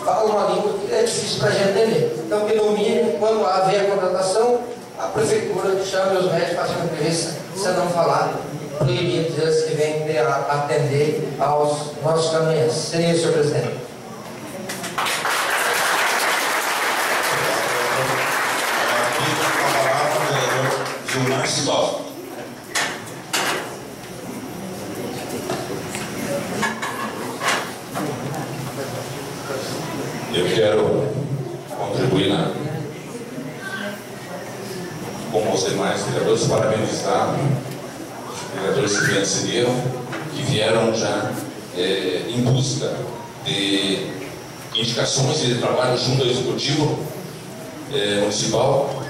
falam uma língua que é difícil para a gente entender. Então, que no mínimo, quando haver a contratação, a prefeitura chame os médicos para fazer uma entrevista, se não falar, proibidos eles que vêm atender aos nossos caminhões. Seria isso, senhor presidente. Municipal. Eu quero contribuir com os demais vereadores, parabenizar os vereadores que me antecederam, que vieram já em busca de indicações e de trabalho junto ao Executivo Municipal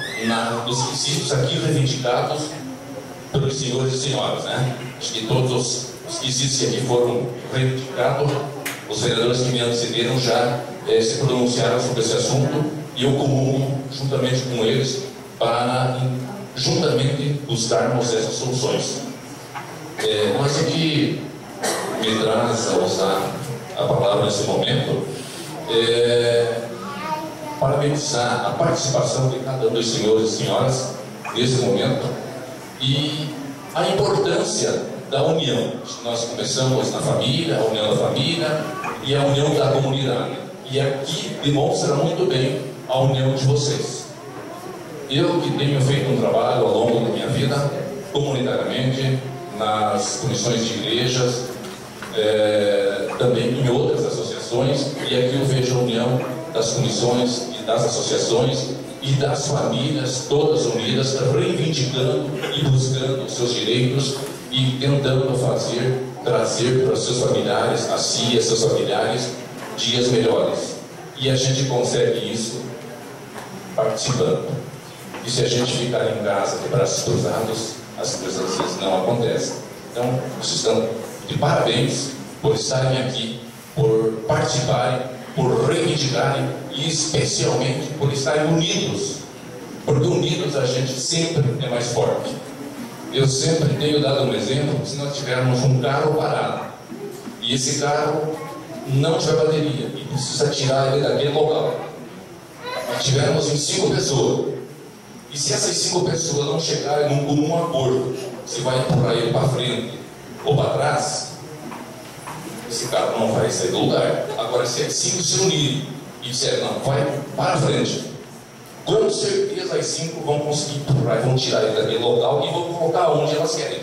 nos requisitos aqui reivindicados pelos senhores e senhoras, né? Acho que todos os requisitos que aqui foram reivindicados, os vereadores que me antecederam já se pronunciaram sobre esse assunto, e eu comungo juntamente com eles para juntamente buscarmos essas soluções. Mas o que me traz a usar a palavra nesse momento parabenizar a participação de cada um dos senhores e senhoras nesse momento e a importância da união. Nós começamos na família, a união da família e a união da comunidade. E aqui demonstra muito bem a união de vocês. Eu que tenho feito um trabalho ao longo da minha vida, comunitariamente, nas comissões de igrejas, também em outras associações, e aqui eu vejo a união das comissões e das associações e das famílias todas unidas, reivindicando e buscando os seus direitos e tentando trazer para os seus familiares, a si e a seus familiares, dias melhores. E a gente consegue isso participando. E se a gente ficar em casa de braços cruzados, as coisas às vezes não acontecem. Então, vocês estão de parabéns por estarem aqui, por participarem, por reivindicarem e especialmente por estarem unidos, porque unidos a gente sempre é mais forte. Eu sempre tenho dado um exemplo: se nós tivermos um carro parado e esse carro não tiver bateria e precisa tirar ele daquele local, e tivermos em 5 pessoas, e se essas 5 pessoas não chegarem num acordo, se vai empurrar ele para frente ou para trás, esse carro não vai sair do lugar. Agora, se as 5 se unirem e disserem, não, vai para frente, com certeza as 5 vão conseguir empurrar, vão tirar ele daquele local e vão colocar onde elas querem.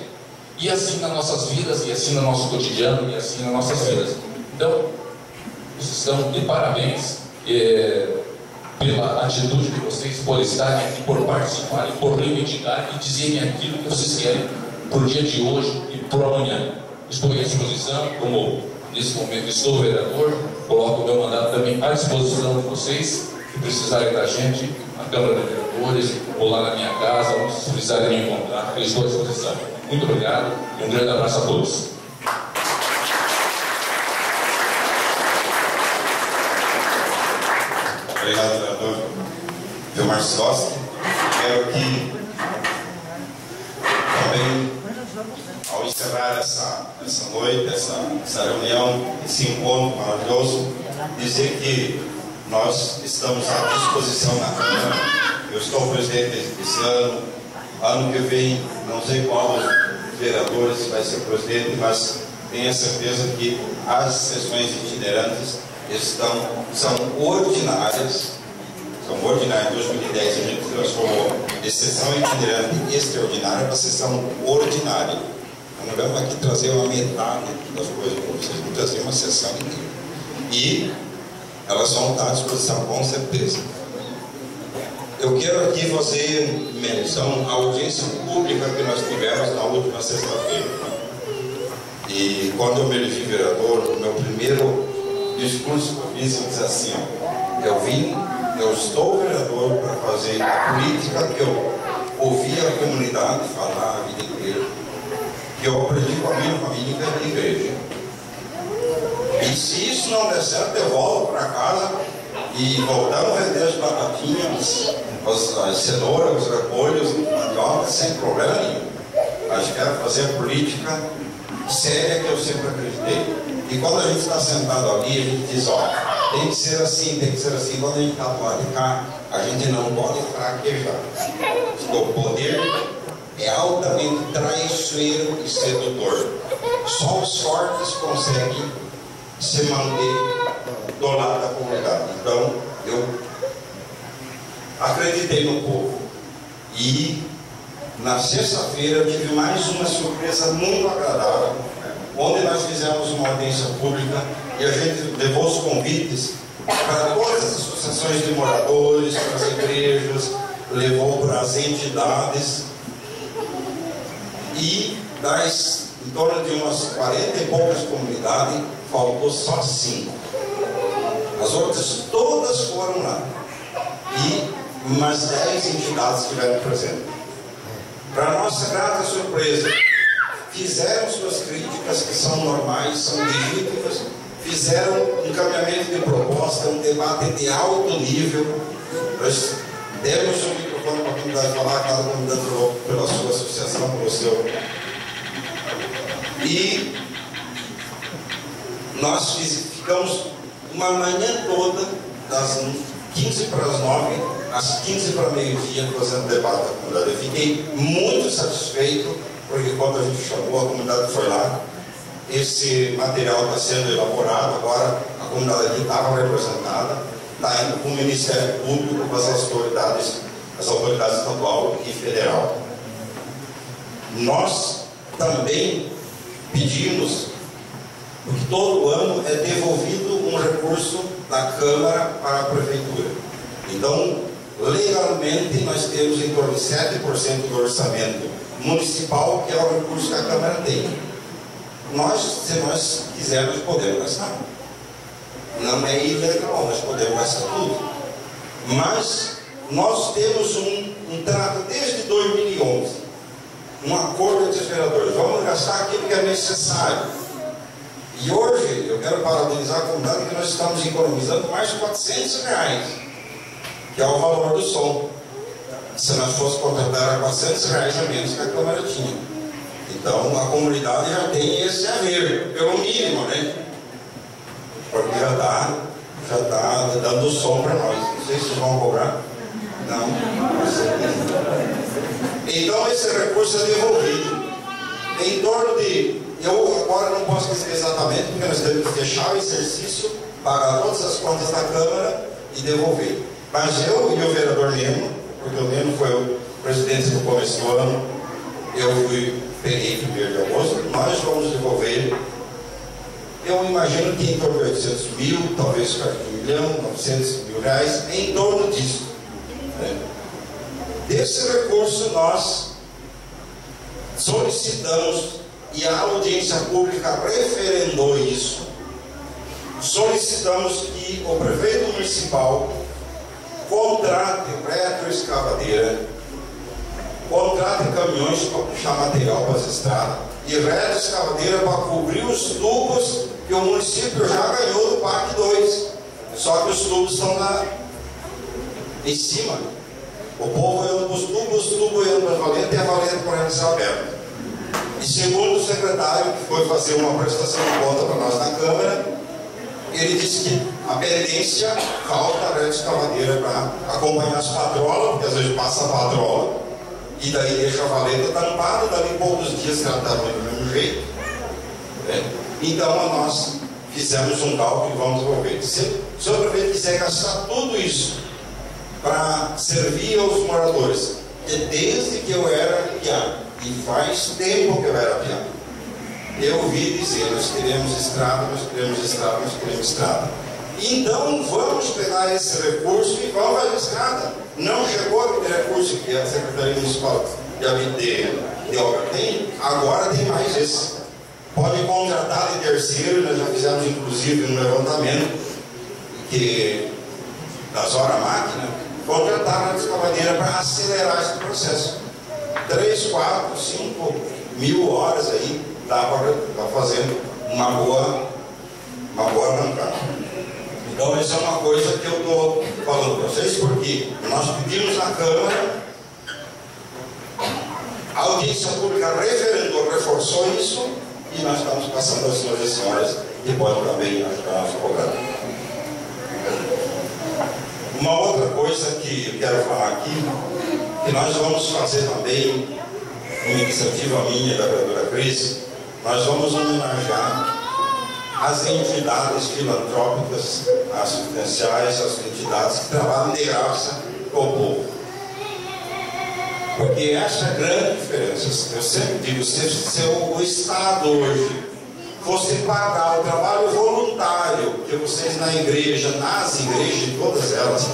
E assim nas nossas vidas, e assim no nosso cotidiano, e assim nas nossas vidas. Então, vocês estão de parabéns pela atitude de vocês, por estarem aqui, por participarem, por reivindicarem e dizerem aquilo que vocês querem por dia de hoje e por amanhã. Estou à disposição, como nesse momento estou vereador, coloco o meu mandato também à disposição de vocês, se precisarem da gente, na Câmara de Vereadores, ou lá na minha casa, ou se precisarem me encontrar, eu estou à disposição. Muito obrigado e um grande abraço a todos. Obrigado, vereador Vilmar Sidoski. Quero que também, ao encerrar essa noite, essa reunião, esse encontro maravilhoso, dizer que nós estamos à disposição na Câmara. Eu estou presidente esse ano que vem, não sei qual dos vereadores vai ser presidente, mas tenho a certeza que as sessões itinerantes são ordinárias. Em 2010 a gente transformou de sessão itinerante extraordinária para sessão ordinária. Não vamos aqui trazer uma metade das coisas para vocês, vamos trazer uma sessão inteira. E elas vão estar à disposição, com certeza. Eu quero aqui fazer menção à audiência pública que nós tivemos na última sexta-feira. E quando eu me elegi vereador, o meu primeiro discurso que eu fiz, eu disse assim: eu estou vereador para fazer a política que eu ouvi a comunidade falar a vida inteira, que eu aprendi com a minha família e da igreja. E se isso não der certo, eu volto para casa e voltamos a vender as batatinhas, as cenouras, os repolhos, mandioca, sem problema nenhum. A gente quer fazer a política séria que eu sempre acreditei. E quando a gente está sentado ali, a gente diz, ó, tem que ser assim, tem que ser assim. Quando a gente está do lado de cá, a gente não pode fraquejar. O poder é altamente traiçoeiro e sedutor. Só os fortes conseguem se manter do lado da comunidade. Então, eu acreditei no povo. E Na sexta-feira eu tive mais uma surpresa muito agradável, onde nós fizemos uma audiência pública e a gente levou os convites para todas as associações de moradores, para as igrejas, levou para as entidades, e das em torno de umas 40 e poucas comunidades, faltou só 5. As outras todas foram lá, e umas 10 entidades estiveram presentes. Para nossa grata surpresa, fizeram suas críticas, que são normais, são legítimas, fizeram um encaminhamento de proposta, um debate de alto nível. Nós demos o microfone para a comunidade falar, cada comunidade falou pela sua associação, pelo seu. E nós ficamos uma manhã toda, das 15 para as 9, às 15 para meio-dia, fazendo debate da comunidade. Eu fiquei muito satisfeito, porque quando a gente chamou, a comunidade foi lá. Esse material está sendo elaborado, agora a comunidade aqui estava representada, está indo para o Ministério Público, para as autoridades estadual e federal. Nós também pedimos, porque todo ano é devolvido um recurso da Câmara para a Prefeitura. Então, legalmente, nós temos em torno de 7% do orçamento municipal, que é o recurso que a Câmara tem. Nós, se nós quisermos, podemos gastar. Não é ilegal, nós podemos gastar tudo. Mas nós temos um trato desde 2011, um acordo entre os vereadores. Vamos gastar aquilo que é necessário. E hoje eu quero parabenizar a comunidade, que nós estamos economizando mais de R$400, que é o valor do som. Se nós fosse contratar a R$400 a menos que a Câmara tinha. Então a comunidade já tem esse haver, pelo mínimo, né? Porque já está dando som para nós. Não sei se vocês vão cobrar. Não. Então esse recurso é devolvido. Em torno de. Eu agora não posso dizer exatamente, porque nós temos que fechar o exercício, pagar todas as contas da Câmara e devolver. Mas eu e o vereador Neno, porque o Neno foi o presidente no começo do ano, eu peguei primeiro de agosto, nós vamos devolver, eu imagino que em torno de 800 mil, talvez R$1 milhão, 900 mil reais, em torno disso. Né? Desse recurso nós solicitamos, e a audiência pública referendou isso, solicitamos que o prefeito municipal contrate retroescavadeira, contrate caminhões para puxar material para as estradas e retroescavadeira para cobrir os tubos que o município já ganhou do Parque 2. Só que os tubos estão lá em cima. O povo anda para os tubos indo para a valeta e a valeta correndo céu aberto. E segundo o secretário, que foi fazer uma prestação de conta para nós na Câmara, ele disse que a pendência falta a retroescavadeira para acompanhar as patrolas, porque às vezes passa a patrola e daí deixa a valeta tampada, dali poucos dias ela está do mesmo jeito. Né? Então nós fizemos um cálculo e vamos devolver. Se o senhor prefeito quiser gastar tudo isso para servir aos moradores, que desde que eu era piá, e faz tempo que eu era piá, eu ouvi dizer: nós queremos estrada, nós queremos estrada, nós queremos estrada. Então vamos pegar esse recurso e vamos fazer estrada. Não chegou aquele recurso que a Secretaria Municipal de Obra tem, agora tem mais esse. Pode contratar de terceiro, nós já fizemos inclusive um levantamento que, das horas máquina, contratar a escavadeira para acelerar esse processo. 3, 4, 5 mil horas aí dá para estar fazendo uma boa arrancada. Então essa é uma coisa que eu estou falando para vocês, porque nós pedimos na Câmara, a audiência pública referendou, reforçou isso, e nós estamos passando às senhoras e senhoras que podem também ajudar a nossa cobrada. Uma outra coisa que eu quero falar aqui, que nós vamos fazer também, uma iniciativa minha e da vereadora Cris, nós vamos homenagear as entidades filantrópicas, assistenciais, as entidades que trabalham de graça com o povo. Porque essa é a grande diferença. Eu sempre digo, se o Estado hoje fosse pagar o trabalho voluntário que vocês na igreja, nas igrejas, todas elas,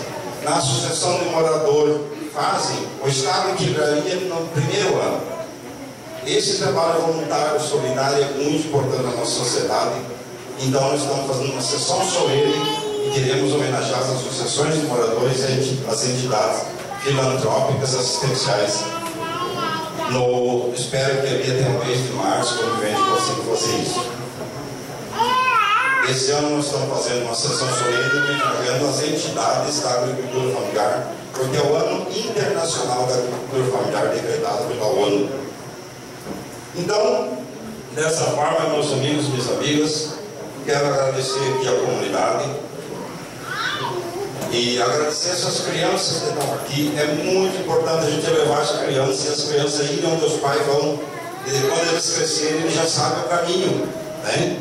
na associação de moradores fazem, o Estado integraria no primeiro ano. Esse trabalho voluntário, solidário, é muito importante na nossa sociedade. Então nós estamos fazendo uma sessão solene e queremos homenagear as associações de moradores e as entidades filantrópicas assistenciais. Espero que ali até o mês de março, quando vem, consiga fazer isso. Esse ano nós estamos fazendo uma sessão solene homenageando as entidades da agricultura familiar, porque é o ano internacional da agricultura familiar decretado pela ONU. Então, dessa forma, meus amigos e minhas amigas, quero agradecer aqui à comunidade e agradecer essas crianças que estão aqui. É muito importante a gente levar as crianças, e as crianças irem onde os pais vão, e quando eles crescerem, eles já sabem o caminho, né?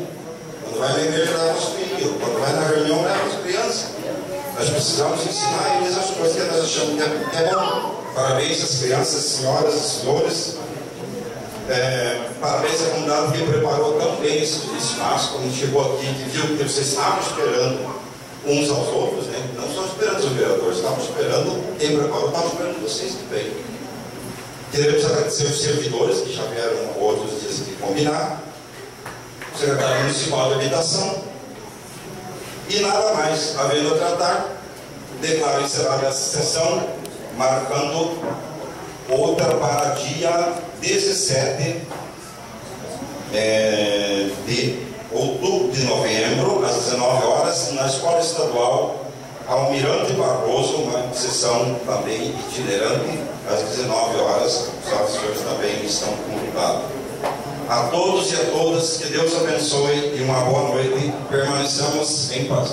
Quando vai na igreja, leva os filhos, quando vai na reunião, leva as crianças. Nós precisamos ensinar eles as coisas que nós achamos que é bom. Parabéns às crianças, senhoras e senhores. Parabéns à comunidade que preparou tão bem esse espaço, quando chegou aqui, que viu que vocês estavam esperando uns aos outros, né? Não só esperando os vereadores, estavam esperando quem preparou, estavam esperando vocês também. Queremos agradecer os servidores que já vieram outros dias aqui combinar, o secretário municipal de habitação, e nada mais, havendo a tratar, declaro encerrada essa sessão, marcando outra para dia 17 de outubro de novembro, às 19 horas, na Escola Estadual Almirante Barroso, uma sessão também itinerante, às 19 horas. Os professores também estão convidados. A todos e a todas, que Deus abençoe e uma boa noite. Permaneçamos em paz.